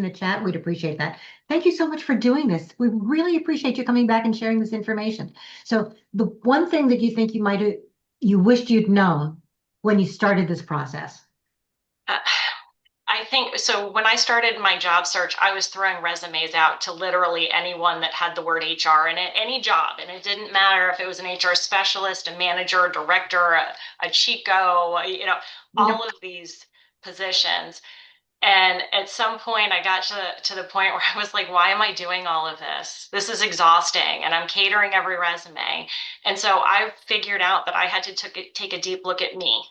the chat? We'd appreciate that. Thank you so much for doing this. We really appreciate you coming back and sharing this information. So the one thing that you think you wished you'd known when you started this process? I think so. When I started my job search, I was throwing resumes out to literally anyone that had the word HR in it, any job. And it didn't matter if it was an HR specialist, a manager, a director, a Chico, all of these positions. And at some point I got to the point where I was like, why am I doing all of this? This is exhausting, and I'm catering every resume. And so I figured out that I had to take a deep look at me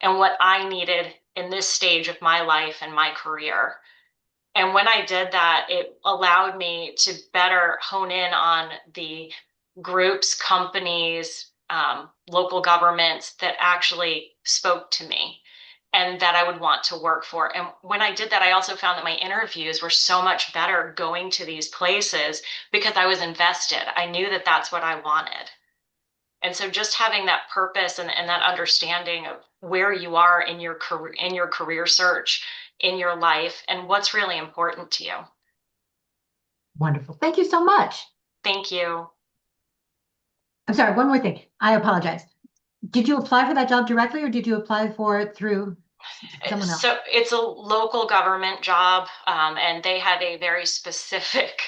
and what I needed in this stage of my life and my career. And when I did that, it allowed me to better hone in on the groups, companies, local governments that actually spoke to me and that I would want to work for. And when I did that, I also found that my interviews were so much better going to these places because I was invested. I knew that that's what I wanted. And so just having that purpose and that understanding of where you are in your career search, in your life, and what's really important to you. Wonderful. Thank you so much. Thank you. I'm sorry, one more thing. I apologize. Did you apply for that job directly, or did you apply for it through someone else? So it's a local government job, and they have a very specific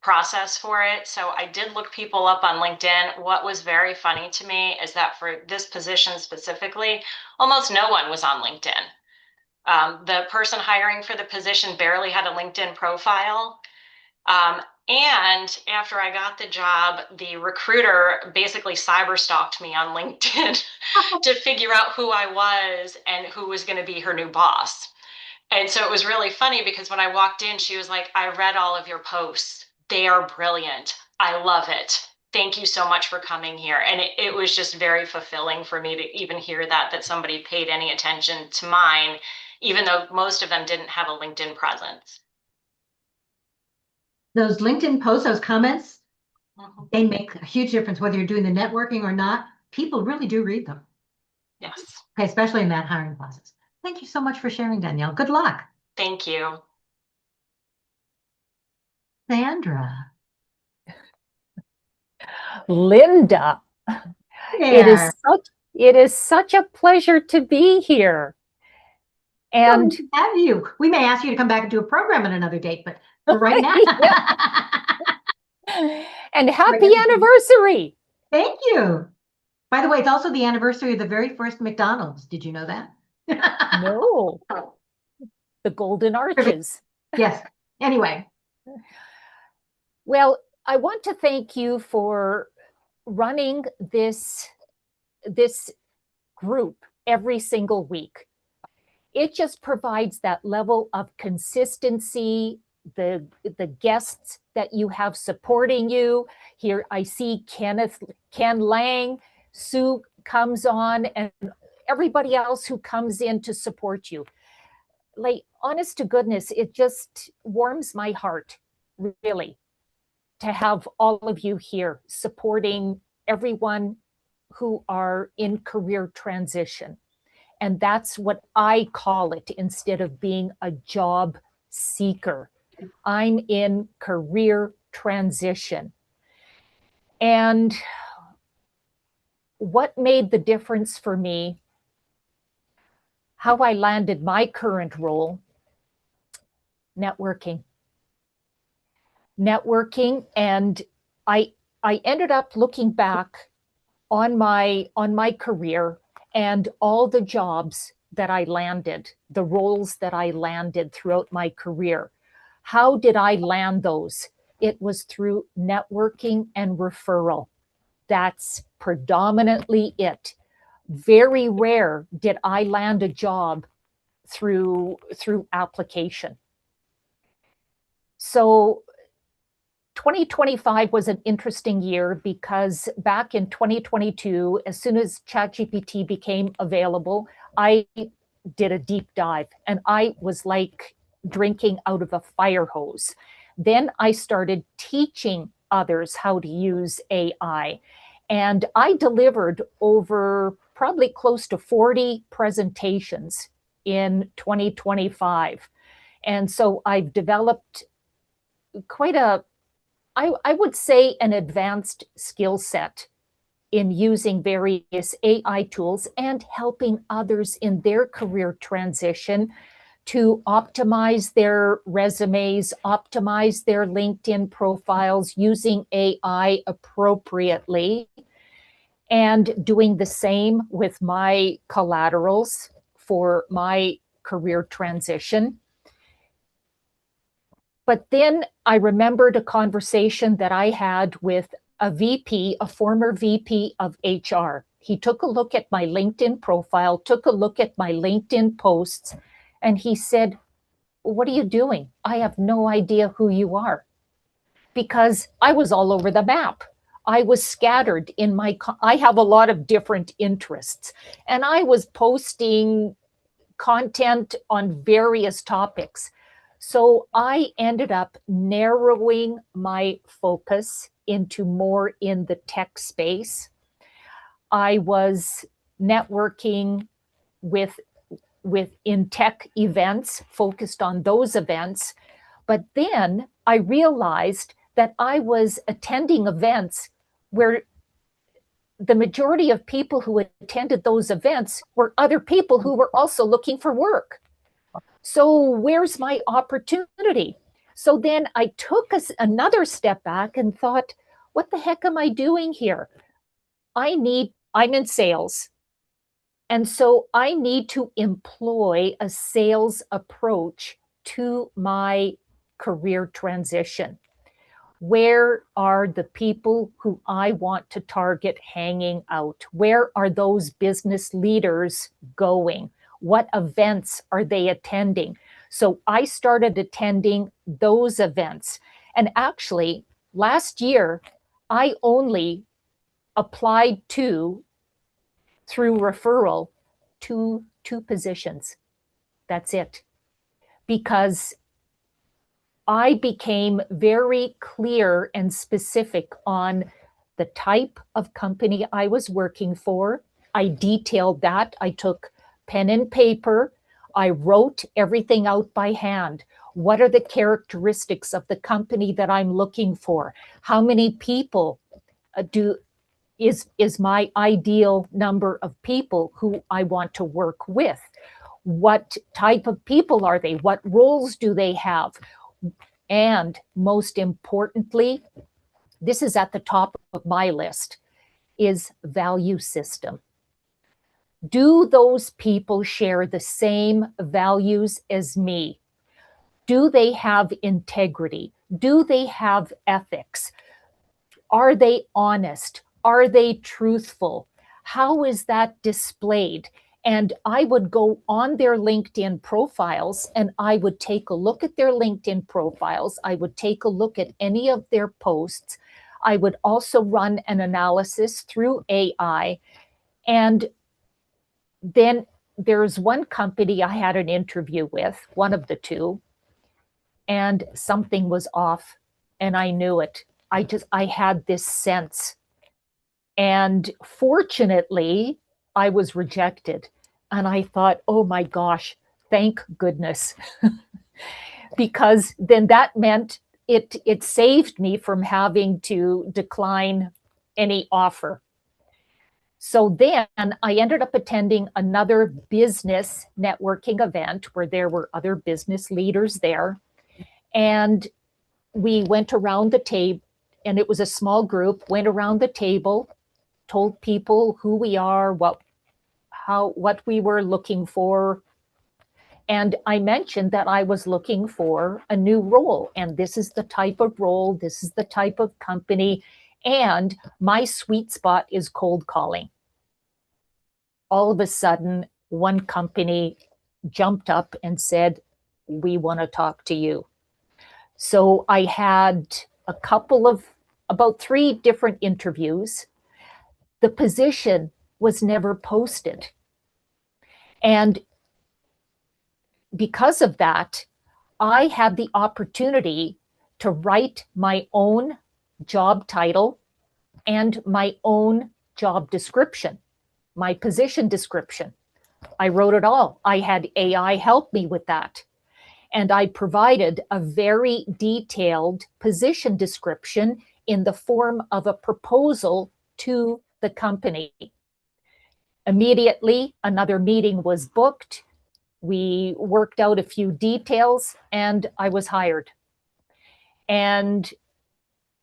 process for it. So I did look people up on LinkedIn. What was very funny to me is that for this position specifically, almost no one was on LinkedIn. The person hiring for the position barely had a LinkedIn profile. And after I got the job, the recruiter basically cyber stalked me on LinkedIn to figure out who I was and who was going to be her new boss. And so it was really funny because when I walked in, she was like, I read all of your posts They are brilliant. I love it. Thank you so much for coming here. And it was just very fulfilling for me to even hear that somebody paid any attention to mine, even though most of them didn't have a LinkedIn presence. Those LinkedIn posts, those comments, they make a huge difference whether you're doing the networking or not. People really do read them. Yes. Okay, especially in that hiring process. Thank you so much for sharing, Danielle. Good luck. Thank you. Sandra. Linda, There. it is such a pleasure to be here. And Well, we have you. We may ask you to come back and do a program at another date, but for right now. and happy anniversary. Thank you. By the way, it's also the anniversary of the very first McDonald's. Did you know that? No. The Golden Arches. Yes. Anyway. Well, I want to thank you for running this group every single week. It just provides that level of consistency, the guests that you have supporting you. Here I see Ken Lang, Sue comes on, and everybody else who comes in to support you. Like, honest to goodness, it just warms my heart, really, to have all of you here supporting everyone who are in career transition. And that's what I call it, instead of being a job seeker. I'm in career transition. And what made the difference for me, how I landed my current role? Networking. And I ended up looking back on my career and all the jobs that I landed, the roles that I landed throughout my career. How did I land those? It was through networking and referral. That's predominantly it. Very rare did I land a job through application. So 2025 was an interesting year because back in 2022, as soon as ChatGPT became available, I did a deep dive and I was like drinking out of a fire hose. Then I started teaching others how to use AI. And I delivered over probably close to 40 presentations in 2025. And so I've developed quite I would say an advanced skill set in using various AI tools and helping others in their career transition to optimize their resumes, optimize their LinkedIn profiles using AI appropriately, and doing the same with my collaterals for my career transition. But then I remembered a conversation that I had with a former VP of HR. He took a look at my LinkedIn profile, took a look at my LinkedIn posts, and he said, "What are you doing? I have no idea who you are." Because I was all over the map. I was scattered I have a lot of different interests, and I was posting content on various topics. So I ended up narrowing my focus into more in the tech space. I was networking with in tech events, focused on those events. But then I realized that I was attending events where the majority of people who attended those events were other people who were also looking for work. So where's my opportunity? So then I took another step back and thought, what the heck am I doing here? I'm in sales. And so I need to employ a sales approach to my career transition. Where are the people who I want to target hanging out? Where are those business leaders going? What events are they attending? So I started attending those events. And actually, last year, I only applied to, through referral, two positions. That's it. Because I became very clear and specific on the type of company I was working for. I detailed that. I took pen and paper. I wrote everything out by hand. What are the characteristics of the company that I'm looking for? How many people is my ideal number of people who I want to work with? What type of people are they? What roles do they have? And most importantly, this is at the top of my list, is value system. Do those people share the same values as me? Do they have integrity? Do they have ethics? Are they honest? Are they truthful? How is that displayed? And I would go on their LinkedIn profiles and I would take a look at their LinkedIn profiles. I would take a look at any of their posts. I would also run an analysis through AI. And then there's one company I had an interview with, one of the two, and something was off and I knew it. I had this sense. And fortunately, I was rejected. And I thought, oh my gosh, thank goodness. Because then that meant it saved me from having to decline any offer. So then I ended up attending another business networking event where there were other business leaders there. And we went around the table, and it was a small group, went around the table, told people who we are, what we were looking for. And I mentioned that I was looking for a new role, and this is the type of role, this is the type of company, and my sweet spot is cold calling. All of a sudden, one company jumped up and said, we want to talk to you. So I had about 3 different interviews. The position was never posted. And because of that, I had the opportunity to write my own job title and my own job description, my position description. I wrote it all. I had AI help me with that. And I provided a very detailed position description in the form of a proposal to the company. Immediately, another meeting was booked. We worked out a few details and I was hired. And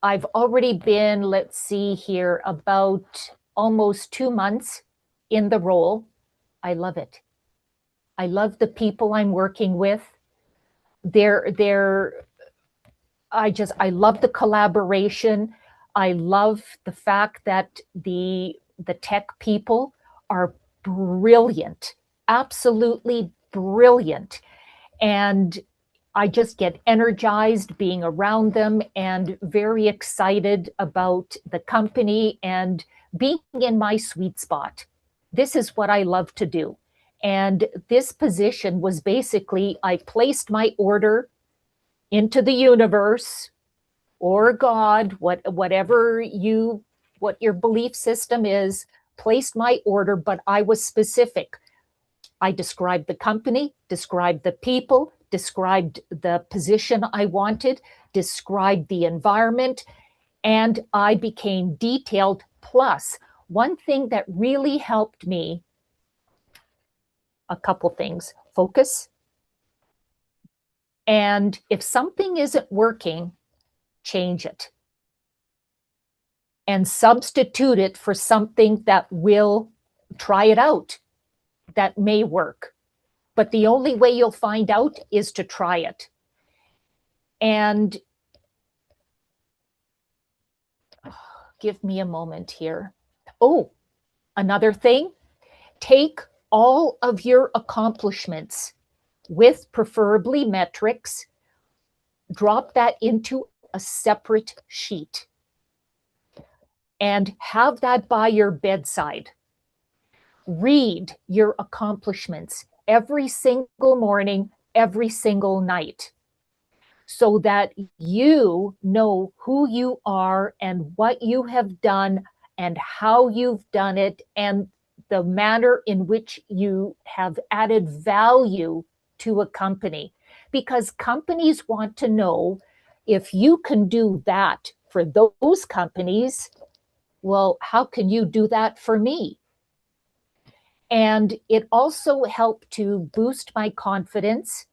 I've already been, let's see here, about almost 2 months in the role. I love it. I love the people I'm working with. I love the collaboration. I love the fact that the tech people are brilliant, absolutely brilliant. And I just get energized being around them and very excited about the company and being in my sweet spot. This is what I love to do. And this position was basically, I placed my order into the universe or God, whatever what your belief system is, placed my order, but I was specific. I described the company, described the people, described the position I wanted, described the environment, and I became detailed. Plus, one thing that really helped me, a couple things, focus. And if something isn't working, change it. And substitute it for something that will try it out, that may work. But the only way you'll find out is to try it. And give me a moment here. Oh, another thing, take all of your accomplishments with preferably metrics, drop that into a separate sheet and have that by your bedside. Read your accomplishments every single morning, every single night, so that you know who you are and what you have done and how you've done it and the manner in which you have added value to a company. Because companies want to know, if you can do that for those companies, well, how can you do that for me? And it also helped to boost my confidence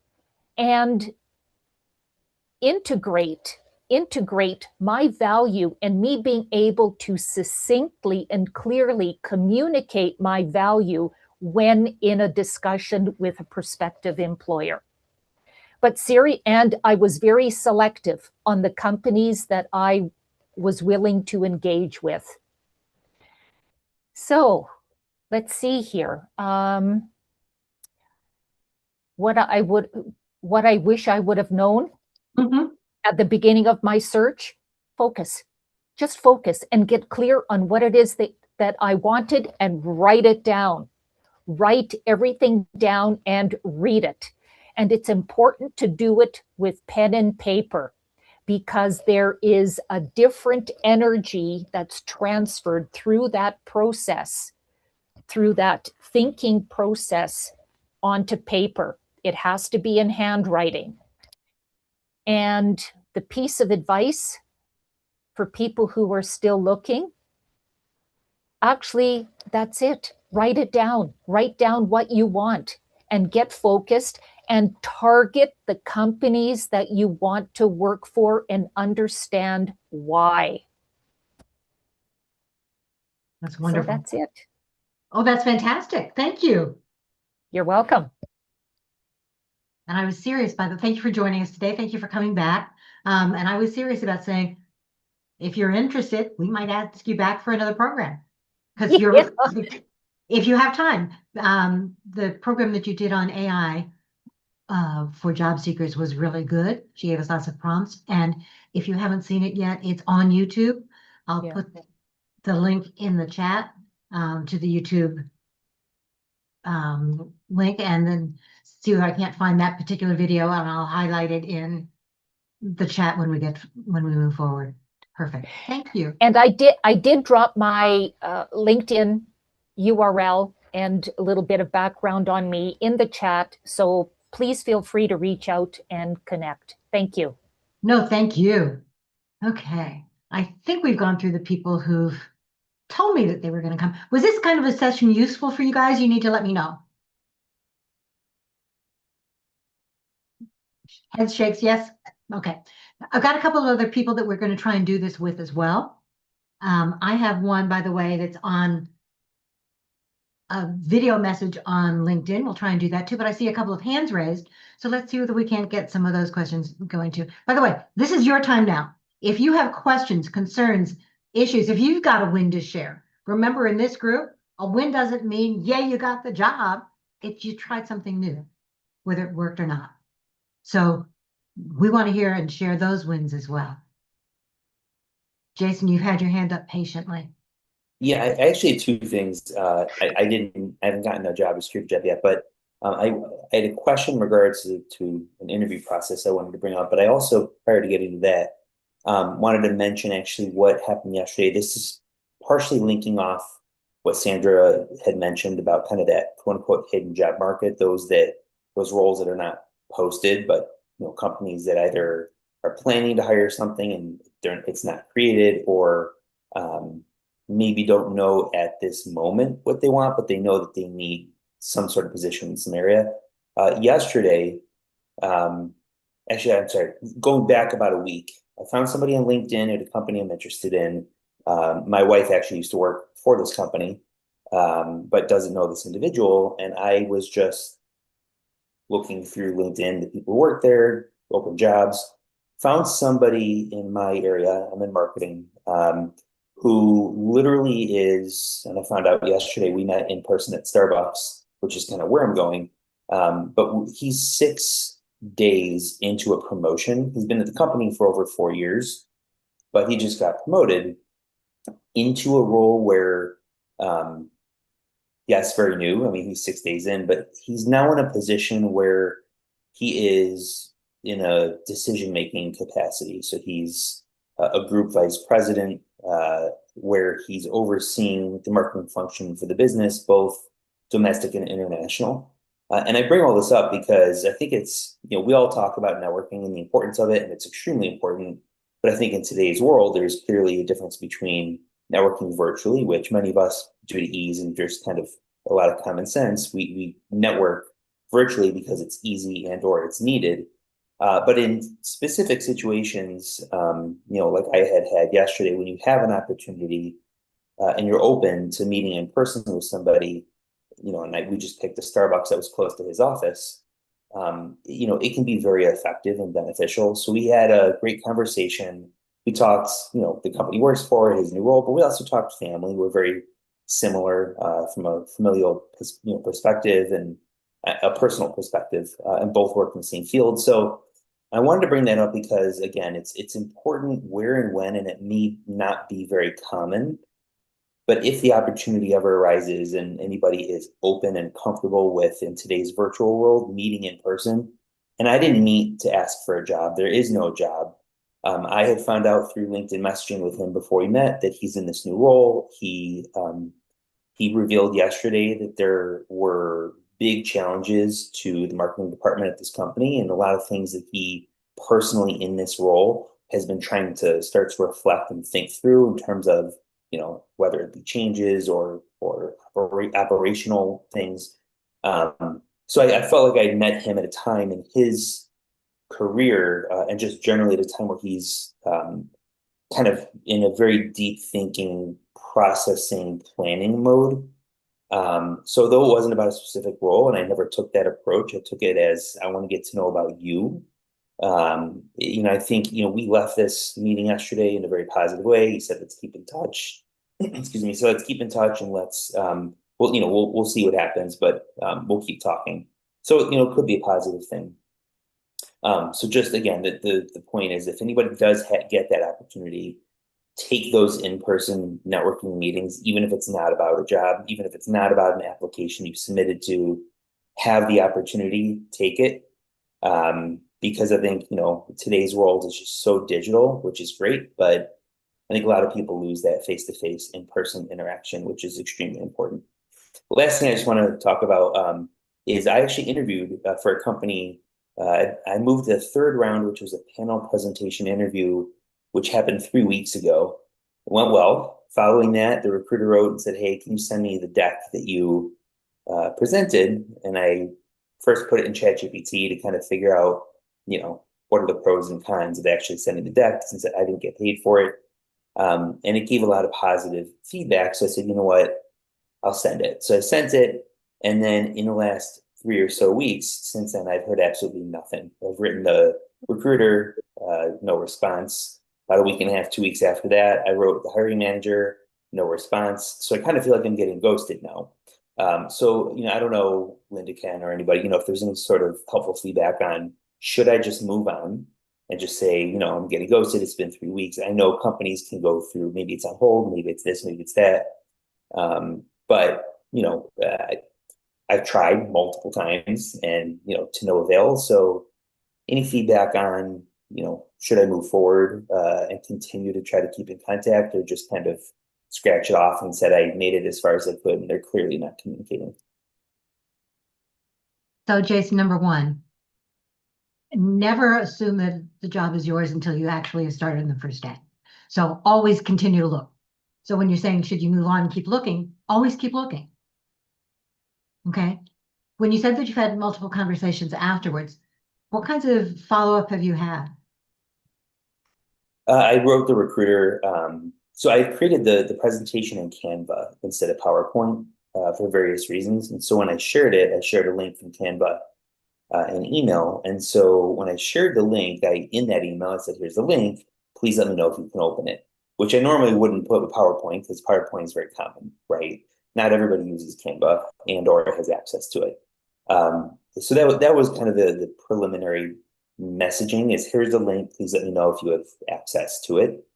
and integrate my value and me being able to succinctly and clearly communicate my value when in a discussion with a prospective employer. But and I was very selective on the companies that I was willing to engage with. So let's see here. What I wish I would have known at the beginning of my search: focus. Just focus and get clear on what it is that I wanted and write it down. Write everything down and read it. And it's important to do it with pen and paper, because there is a different energy that's transferred through that process, through that thinking process onto paper. It has to be in handwriting. And the piece of advice for people who are still looking, actually, that's it. Write it down. Write down what you want and get focused and target the companies that you want to work for and understand why. That's wonderful. So that's it. Oh, that's fantastic. Thank you. You're welcome. And I was serious, thank you for joining us today. Thank you for coming back. And I was serious about saying, if you're interested, we might ask you back for another program. Because if you have time, the program that you did on AI for job seekers was really good. She gave us lots of prompts. And if you haven't seen it yet, it's on YouTube. I'll put the link in the chat to the YouTube link, and then see if I can't find that particular video, and I'll highlight it in the chat when we move forward. Perfect. Thank you. And I did drop my LinkedIn URL and a little bit of background on me in the chat. So please feel free to reach out and connect. Thank you. No, thank you. Okay. I think we've gone through the people who've told me that they were going to come. Was this kind of a session useful for you guys? You need to let me know. Head shakes, yes. Okay. I've got a couple of other people that we're going to try and do this with as well. I have one, by the way, that's on a video message on LinkedIn. We'll try and do that too, but I see a couple of hands raised. So let's see whether we can't get some of those questions going too. By the way, this is your time now. If you have questions, concerns, issues, if you've got a win to share, remember, in this group, a win doesn't mean, yeah, you got the job. It's you tried something new, whether it worked or not. So we want to hear and share those wins as well. Jason, you've had your hand up patiently. Yeah, I actually had two things. I haven't gotten a job security job yet, but I had a question in regards to an interview process I wanted to bring up. But I also, prior to getting to that, wanted to mention actually what happened yesterday. This is partially linking off what Sandra had mentioned about kind of that quote unquote hidden job market, those roles that are not posted, but companies that either are planning to hire something and it's not created, or maybe don't know at this moment what they want, but they know that they need some sort of position in some area. Yesterday, actually, I'm sorry, going back about a week, I found somebody on LinkedIn at a company I'm interested in. My wife actually used to work for this company, but doesn't know this individual. And I was just looking through LinkedIn, the people who work there, open jobs, found somebody in my area, I'm in marketing, who literally is, and I found out yesterday, we met in person at Starbucks, which is kind of where I'm going. But he's days into a promotion. He's been at the company for over 4 years, but he just got promoted into a role where, yes, very new. I mean, he's 6 days in, but he's now in a position where he is in a decision-making capacity. So he's a group vice president, where he's overseeing the marketing function for the business, both domestic and international. And I bring all this up because I think it's, we all talk about networking and the importance of it, and it's extremely important. But I think in today's world, there's clearly a difference between networking virtually, which many of us, due to ease and just kind of a lot of common sense, we network virtually because it's easy and or it's needed. But in specific situations, like I had yesterday, when you have an opportunity and you're open to meeting in person with somebody, and we just picked a Starbucks that was close to his office, it can be very effective and beneficial. So we had a great conversation. We talked, the company he works for, his new role, but we also talked family. We're very similar from a familial perspective and a personal perspective, and both work in the same field. So I wanted to bring that up because, again, it's important where and when, and it need not be very common. But if the opportunity ever arises and anybody is open and comfortable with, in today's virtual world, meeting in person, and I didn't meet to ask for a job, there is no job. I had found out through LinkedIn messaging with him before we met that he's in this new role. He revealed yesterday that there were big challenges to the marketing department at this company, and a lot of things that he personally in this role has been trying to start to reflect and think through in terms of, whether it be changes or operational things. So I felt like I met him at a time in his career, and just generally at a time where he's kind of in a very deep thinking, processing, planning mode. So though it wasn't about a specific role, and I never took that approach, I took it as, I want to get to know about you. I think, we left this meeting yesterday in a very positive way. He said, let's keep in touch. Excuse me. So let's keep in touch and let's, we'll see what happens, but we'll keep talking. So, it could be a positive thing. So just again, the point is, if anybody does get that opportunity, take those in-person networking meetings, even if it's not about a job, even if it's not about an application you submitted to, have the opportunity, take it. Because I think, today's world is just so digital, which is great, but I think a lot of people lose that face-to-face in-person interaction, which is extremely important. The last thing I just want to talk about is I actually interviewed for a company. I moved to the third round, which was a panel presentation interview, which happened 3 weeks ago. It went well. Following that, the recruiter wrote and said, hey, can you send me the deck that you presented? And I first put it in ChatGPT to kind of figure out, what are the pros and cons of actually sending the deck, since I didn't get paid for it. And it gave a lot of positive feedback. So I said, you know what, I'll send it. So I sent it. And then in the last 3 or so weeks since then, I've heard absolutely nothing. I've written the recruiter, no response. About a week and a half, 2 weeks after that, I wrote the hiring manager, no response. So I kind of feel like I'm getting ghosted now. So, I don't know, Linda, Ken, or anybody, if there's any sort of helpful feedback on, should I just move on and just say, I'm getting ghosted, it's been 3 weeks. I know companies can go through, maybe it's on hold, maybe it's this, maybe it's that. But, I've tried multiple times and, to no avail. So any feedback on, should I move forward and continue to try to keep in contact, or just kind of scratch it off and said I made it as far as I could, and they're clearly not communicating. So Jason, number one, never assume that the job is yours until you actually have started on the first day. So always continue to look. So when you're saying, should you move on and keep looking, always keep looking. Okay. When you said that you've had multiple conversations afterwards, what kinds of follow-up have you had? I wrote the recruiter. So I created the presentation in Canva instead of PowerPoint for various reasons. And so when I shared it, I shared a link from Canva in email. And so when I shared the link, in that email, I said, here's the link. Please let me know if you can open it, which I normally wouldn't put with PowerPoint because PowerPoint is very common, right? Not everybody uses Canva and or has access to it. So that was kind of the preliminary messaging is here's the link. Please let me know if you have access to it.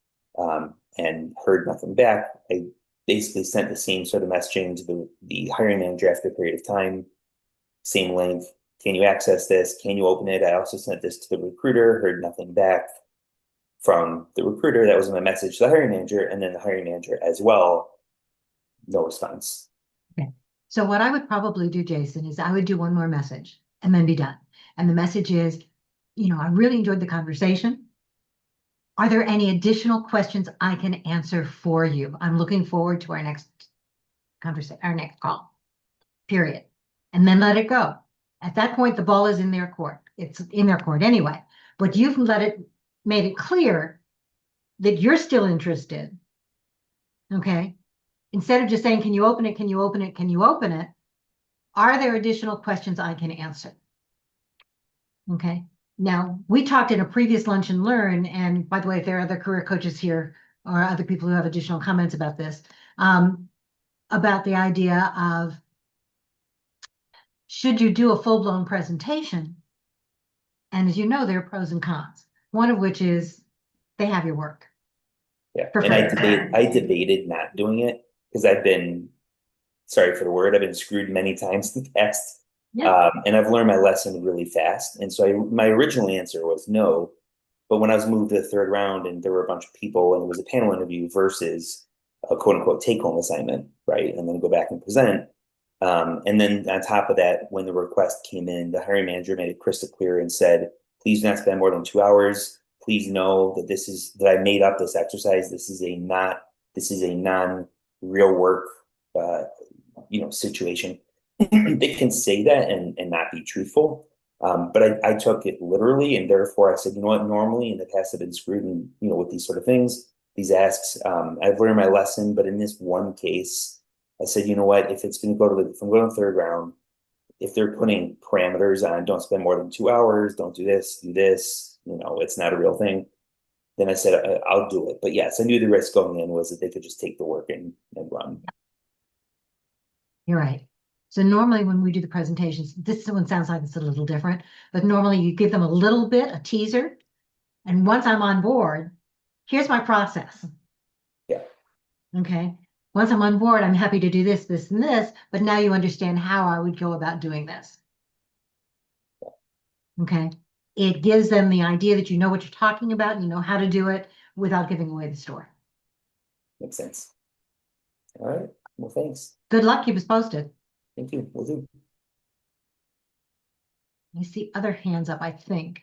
And heard nothing back. I basically sent the same sort of messaging to the hiring manager after a period of time. Same link. Can you access this? Can you open it? I also sent this to the recruiter, heard nothing back from the recruiter. That was my message to the hiring manager, and then the hiring manager as well. No response. Okay. So what I would probably do, Jason, is I would do one more message and then be done. And the message is, I really enjoyed the conversation. Are there any additional questions I can answer for you? I'm looking forward to our next conversation, our next call, period. And then let it go. At that point, the ball is in their court. It's in their court anyway, but you've made it clear that you're still interested. Okay. Instead of just saying, can you open it? Can you open it? Can you open it? Are there additional questions I can answer? Okay. Now, we talked in a previous Lunch and Learn, and by the way, if there are other career coaches here or other people who have additional comments about this, about the idea of should you do a full-blown presentation? And as you know, there are pros and cons, one of which is they have your work. Yeah, and I debated not doing it because I've been, sorry for the word, I've been screwed many times in the past. Yeah. And I've learned my lesson really fast. And so my original answer was no. But when I was moved to the third round and there were a bunch of people and it was a panel interview versus a quote unquote take home assignment, right? And then go back and present. And then on top of that, when the request came in, the hiring manager made it crystal clear and said, please do not spend more than 2 hours. Please know that that I made up this exercise. This is a non-real work, situation. They can say that and not be truthful. But I took it literally, and therefore I said, you know what, normally in the past I've been screwed with these sort of things, these asks. I've learned my lesson, but in this one case, I said, you know what, if it's going to if I'm going to the third round, if they're putting parameters on, don't spend more than 2 hours, don't do this, it's not a real thing, then I said, I'll do it. But yes, I knew the risk going in was that they could just take the work and run. You're right. So normally when we do the presentations, this one sounds like it's a little different, but normally you give them a little bit, a teaser. And once I'm on board, here's my process. Yeah. Okay. Once I'm on board, I'm happy to do this, this, and this, but now you understand how I would go about doing this. Okay. It gives them the idea that you know what you're talking about and you know how to do it without giving away the story. Makes sense. All right. Well, thanks. Good luck. Keep us posted. Thank you. Will do. I see other hands up, I think.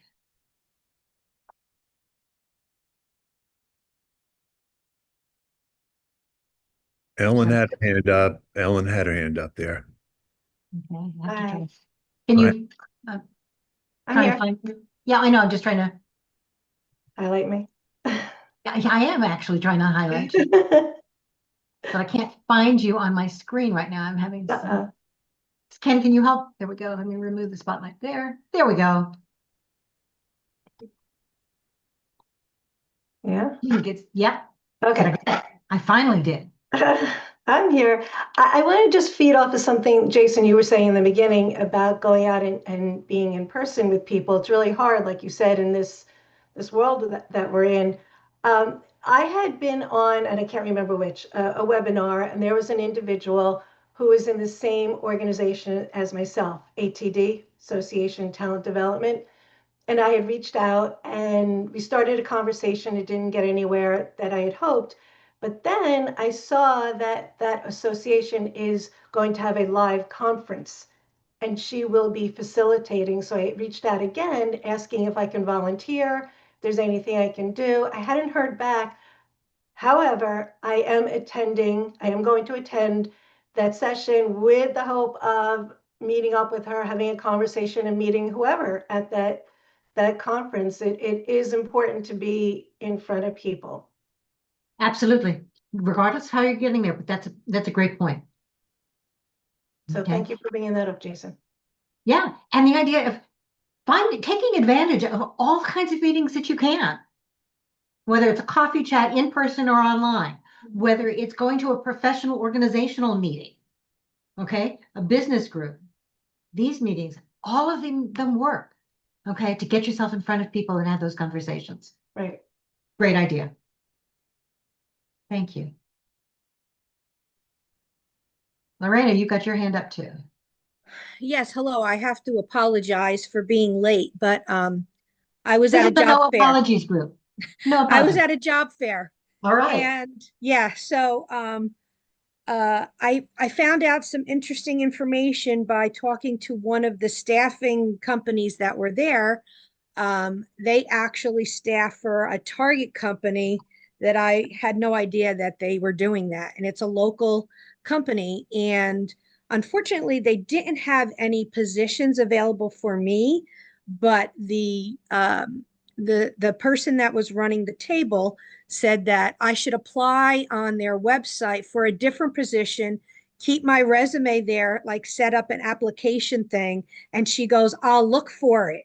Ellen had her hand up. Ellen had her hand up there. Okay. I have to Hi. try. Can you I'm try to here. find you? Yeah, I know. I'm just trying to. Highlight me. I am actually trying to highlight you, but I can't find you on my screen right now. I'm having some. Ken, can you help? There we go. Let me remove the spotlight there. There we go. Yeah. You can get, yep. Okay. I finally did. I'm here. I want to just feed off of something, Jason, you were saying in the beginning about going out and being in person with people. It's really hard, like you said, in this world that we're in. I had been on, and I can't remember which, a webinar, and there was an individual who was in the same organization as myself, ATD, Association Talent Development. And I had reached out and we started a conversation. It didn't get anywhere that I had hoped. But then I saw that that association is going to have a live conference and she will be facilitating. So I reached out again, asking if I can volunteer, if there's anything I can do. I hadn't heard back. However, I am going to attend that session with the hope of meeting up with her, having a conversation and meeting whoever at that conference. It is important to be in front of people. Absolutely. Regardless of how you're getting there, but that's a great point. So Okay. thank you for bringing that up, Jason. Yeah. And the idea of taking advantage of all kinds of meetings that you can, whether it's a coffee chat in person or online, whether it's going to a professional organizational meeting, okay, a business group. These meetings all of them work, okay, to get yourself in front of people and have those conversations. Right. Great idea. Thank you. Lorena, you got your hand up too. Yes, hello. I have to apologize for being late, but I was This at a is the job no fair. apologies group. No I was apologies. at a job fair. All right. And yeah, so I found out some interesting information by talking to one of the staffing companies that were there. They actually staff for a Target company that I had no idea that they were doing that. And it's a local company. And unfortunately, they didn't have any positions available for me, but the person that was running the table said that I should apply on their website for a different position, keep my resume there, like set up an application thing. And she goes, I'll look for it.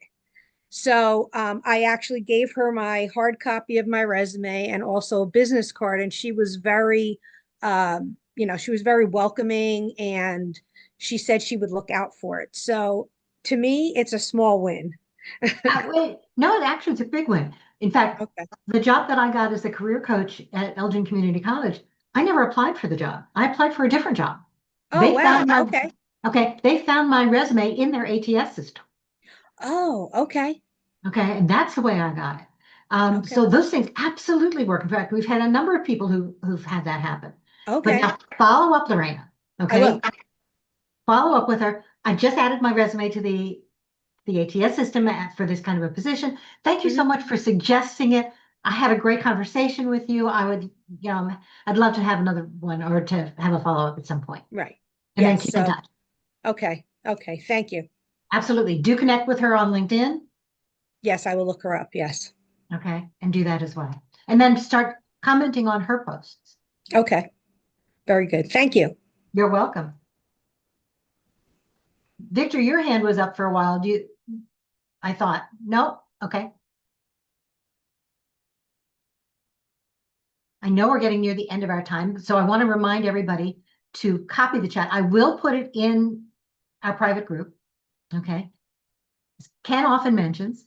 So I actually gave her my hard copy of my resume and also a business card. And she was very, she was very welcoming, and she said she would look out for it. So to me, it's a small win. Wait, no, actually, it's a big win. In fact, Okay. the job that I got as a career coach at Elgin Community College, I never applied for the job. I applied for a different job. Oh, They wow. found my, Okay. okay, they found my resume in their ATS system. Oh, okay. Okay, and that's the way I got it. Okay. So those things absolutely work. In fact, we've had a number of people who've had that happen. But Okay. now follow up, Lorena. I Okay, will. follow up with her. I just added my resume to the ATS system for this kind of a position. Thank you so much for suggesting it. I had a great conversation with you. I would, I'd love to have another one or to have a follow up at some point. Right. And then Yes. keep in touch. Okay. Okay. Thank you. Absolutely. Do connect with her on LinkedIn. Yes, I will look her up. Yes. Okay. And do that as well. And then start commenting on her posts. Okay. Very good. Thank you. You're welcome. Victor, your hand was up for a while. I thought, no, okay. I know we're getting near the end of our time, so I want to remind everybody to copy the chat. I will put it in our private group, okay? As Ken often mentions,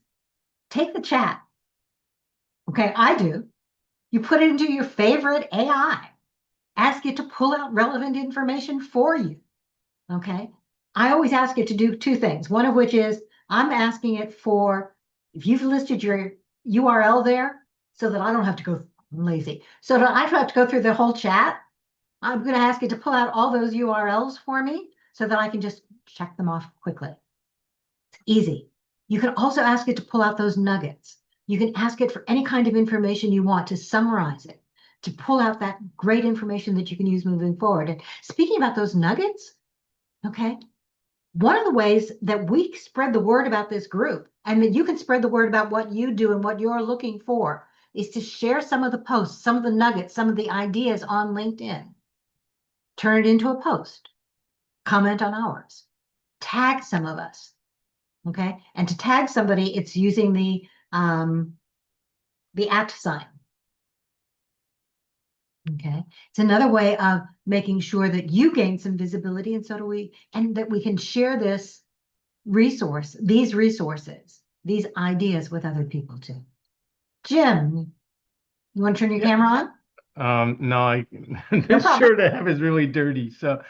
take the chat, okay? I do. You put it into your favorite AI. Ask it to pull out relevant information for you, okay? I always ask it to do two things, one of which is I'm asking it for, if you've listed your URL there, so that I don't have to go, I'm lazy, so that I don't have to go through the whole chat, I'm going to ask it to pull out all those URLs for me so that I can just check them off quickly. It's easy. You can also ask it to pull out those nuggets. You can ask it for any kind of information you want to summarize it, to pull out that great information that you can use moving forward. And speaking about those nuggets, okay, one of the ways that we spread the word about this group, and that you can spread the word about what you do and what you're looking for, is to share some of the posts, some of the nuggets, some of the ideas on LinkedIn. Turn it into a post. Comment on ours. Tag some of us. Okay. And to tag somebody, it's using the @ sign. Okay. It's another way of making sure that you gain some visibility, and so do we, and that we can share these resources, these ideas with other people too. Jim, you want to turn your camera on? No, No this problem. shirt I have is really dirty. So,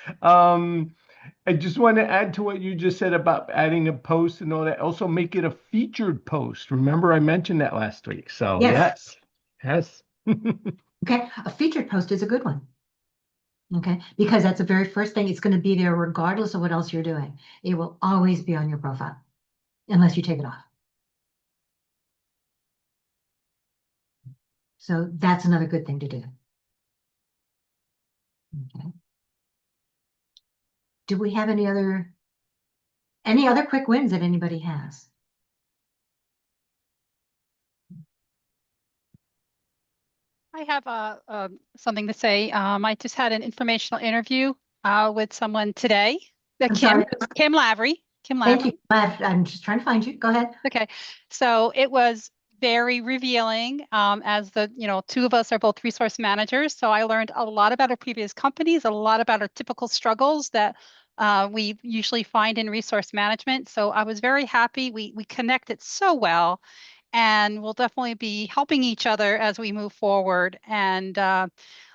I just want to add to what you just said about adding a post and all that. Also make it a featured post. Remember, I mentioned that last week. So Yes. yes. Okay. A featured post is a good one. Okay. Because that's the very first thing. It's going to be there regardless of what else you're doing. It will always be on your profile unless you take it off. So that's another good thing to do. Okay. Do we have any other quick wins that anybody has? I have something to say. I just had an informational interview with someone today. I'm sorry. Kim Lavery. Thank you. I'm just trying to find you. Go ahead. Okay. So it was very revealing, as the, two of us are both resource managers. So I learned a lot about our previous companies, a lot about our typical struggles that we usually find in resource management. So I was very happy. We connected so well, and we'll definitely be helping each other as we move forward. And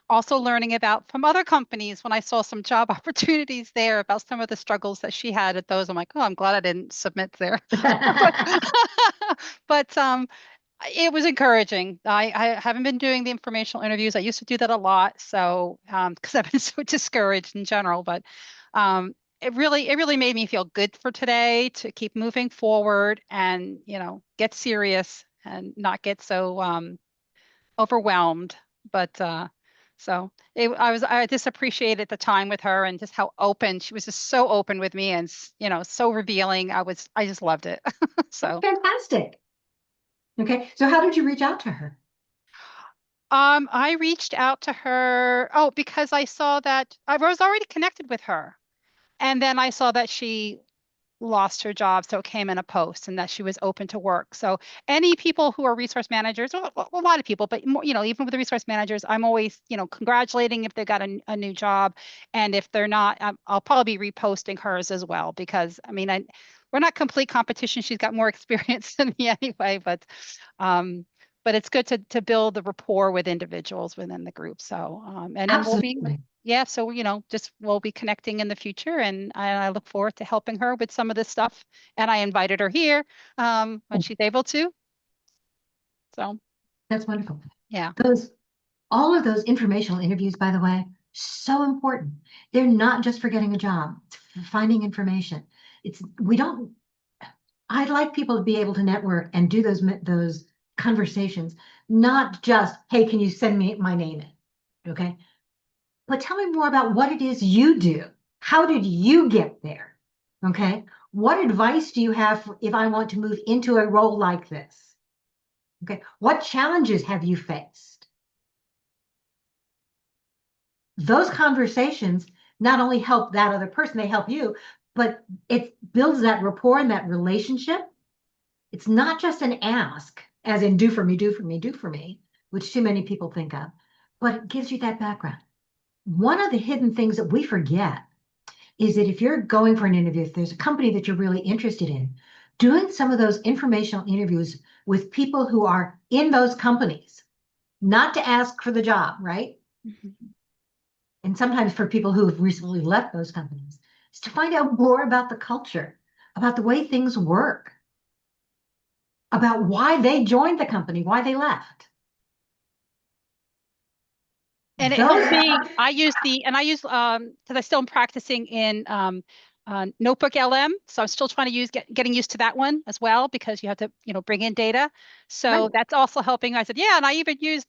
also learning about from other companies when I saw some job opportunities there about some of the struggles that she had at those. I'm like, oh, I'm glad I didn't submit there. But it was encouraging. I haven't been doing the informational interviews. I used to do that a lot. So because I've been so discouraged in general, but it really made me feel good for today to keep moving forward and, get serious and not get so overwhelmed. But so I just appreciated the time with her and just how open she was, just so open with me and, so revealing. I just loved it. So Fantastic. Okay, so how did you reach out to her? I reached out to her, because I saw that I was already connected with her. And then I saw that she lost her job, so it came in a post and that she was open to work. So any people who are resource managers, a lot of people, but more, even with the resource managers, I'm always, congratulating if they got a new job. And if they're not, I'll probably be reposting hers as well, because we're not complete competition. She's got more experience than me anyway, but it's good to build the rapport with individuals within the group. So, and then Absolutely. so, we'll be connecting in the future, and I look forward to helping her with some of this stuff. And I invited her here when she's able to. So that's wonderful. Yeah. All of those informational interviews, by the way, so important. They're not just for getting a job, it's for finding information. I'd like people to be able to network and do those conversations, not just, hey, can you send me my name in? Okay. But tell me more about what it is you do. How did you get there? Okay. What advice do you have if I want to move into a role like this? Okay. What challenges have you faced? Those conversations not only help that other person, they help you, but it builds that rapport and that relationship. It's not just an ask, as in do for me, do for me, do for me, which too many people think of, but it gives you that background. One of the hidden things that we forget is that if you're going for an interview, if there's a company that you're really interested in, doing some of those informational interviews with people who are in those companies, not to ask for the job, right? Mm-hmm. And sometimes for people who have recently left those companies, is to find out more about the culture, about the way things work, about why they joined the company, why they left. And it helped me. I use because I still am practicing in Notebook LM, so I'm still trying to getting used to that one as well, because you have to bring in data. So right. That's also helping. I said, yeah, and I even used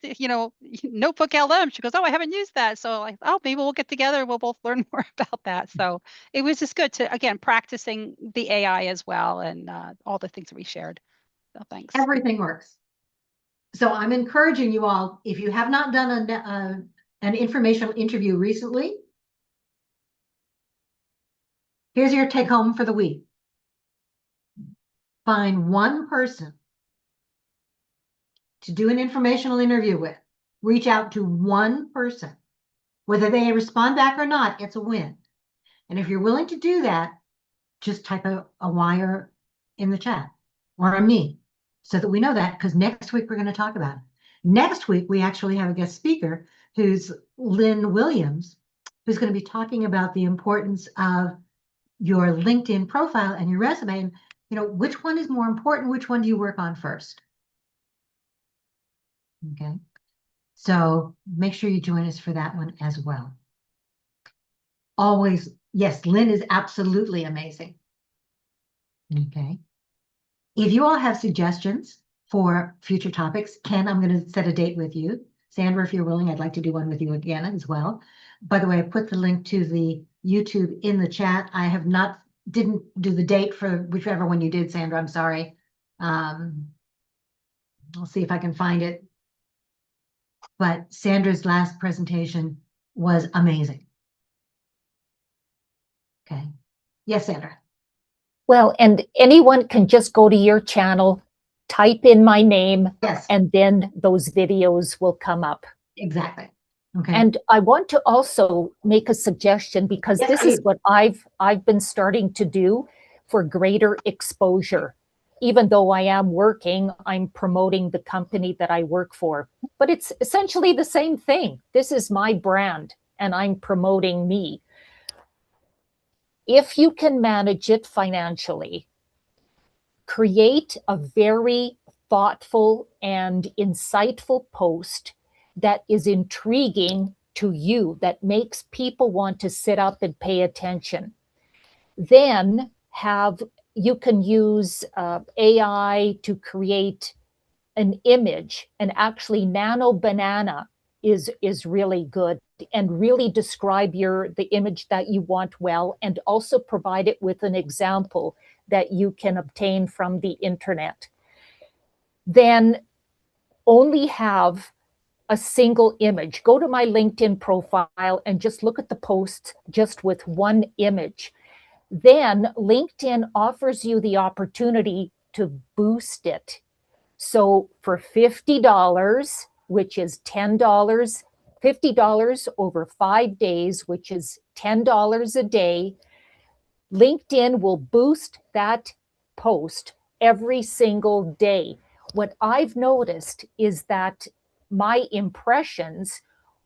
Notebook LM. She goes, oh, I haven't used that. So like, oh, maybe we'll get together and we'll both learn more about that. So it was just good to practicing the AI as well, and all the things that we shared. So thanks. Everything works. So I'm encouraging you all, if you have not done an informational interview recently, here's your take home for the week. Find one person to do an informational interview with. Reach out to one person. Whether they respond back or not, it's a win. And if you're willing to do that, just type a wire in the chat or a me, so that we know that, because next week we're going to talk about it. Next week, we actually have a guest speaker who's Lynn Williams, who's going to be talking about the importance of your LinkedIn profile and your resume, and which one is more important, which one do you work on first? Okay, so make sure you join us for that one as well. Always, yes, Lynn is absolutely amazing. Okay, if you all have suggestions for future topics, Ken, I'm going to set a date with you. Sandra, if you're willing, I'd like to do one with you again as well. By the way, I put the link to the YouTube in the chat. I didn't do the date for whichever one you did, Sandra. I'm sorry. I'll see if I can find it. But Sandra's last presentation was amazing. Okay. Yes, Sandra. Well, and anyone can just go to your channel, type in my name, yes, and then those videos will come up. Exactly. Okay. And I want to also make a suggestion, because Yes, this is please. what I've been starting to do for greater exposure. Even though I am working, I'm promoting the company that I work for. But it's essentially the same thing. This is my brand, and I'm promoting me. If you can manage it financially, create a very thoughtful and insightful post that is intriguing to you, that makes people want to sit up and pay attention. Then you can use AI to create an image, and actually Nano Banana is really good, and really describe the image that you want well, and also provide it with an example that you can obtain from the internet. Then only have a single image. Go to my LinkedIn profile and just look at the posts just with one image. Then LinkedIn offers you the opportunity to boost it. So for $50, which is $10, $50 over 5 days, which is $10 a day, LinkedIn will boost that post every single day. What I've noticed is that my impressions,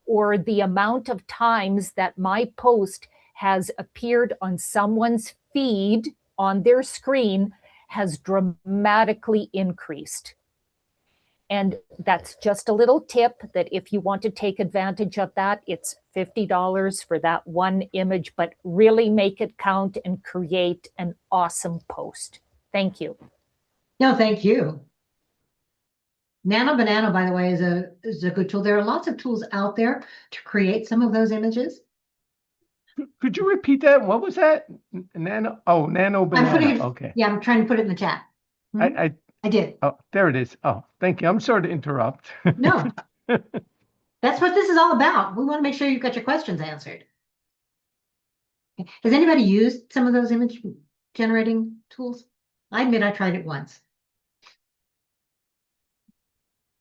or the amount of times that my post has appeared on someone's feed on their screen, has dramatically increased. And that's just a little tip, that if you want to take advantage of that, it's $50 for that one image, but really make it count and create an awesome post. Thank you. No, thank you. Nano Banana, by the way, is a good tool. There are lots of tools out there to create some of those images. Could you repeat that? What was that? Nano? Oh, Nano Banana. Okay. Yeah, I'm trying to put it in the chat. I did. Oh, there it is. Oh, thank you. I'm sorry to interrupt. No. That's what this is all about. We want to make sure you've got your questions answered. Okay. Has anybody used some of those image generating tools? I admit I tried it once.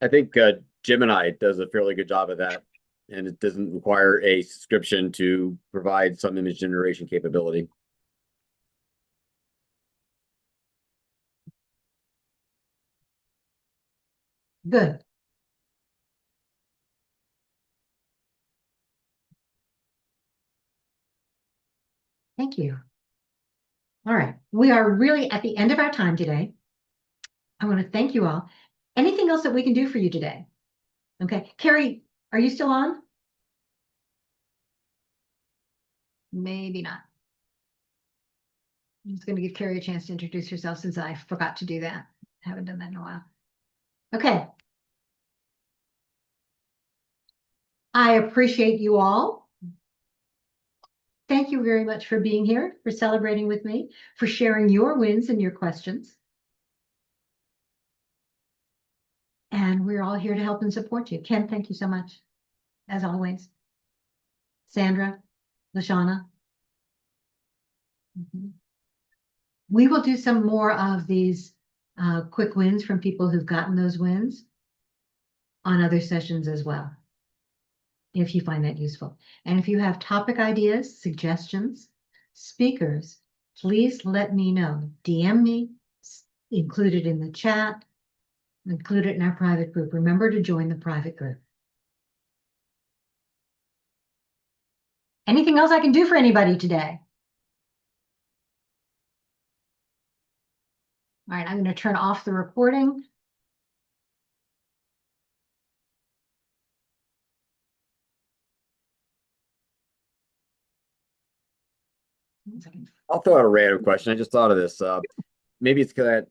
I think Gemini does a fairly good job of that, and it doesn't require a subscription to provide some image generation capability. Good. Thank you. All right. We are really at the end of our time today. I want to thank you all. Anything else that we can do for you today? Okay. Carrie, are you still on? Maybe not. I'm just going to give Carrie a chance to introduce herself, since I forgot to do that. I haven't done that in a while. Okay. I appreciate you all. Thank you very much for being here, for celebrating with me, for sharing your wins and your questions. And we're all here to help and support you. Ken, thank you so much, as always. Sandra, Lashanna. We will do some more of these quick wins from people who've gotten those wins on other sessions as well, if you find that useful. And if you have topic ideas, suggestions, speakers, please let me know. DM me, include it in the chat, include it in our private group. Remember to join the private group. Anything else I can do for anybody today? All right, I'm going to turn off the recording. I'll throw out a random question. I just thought of this. Maybe it's because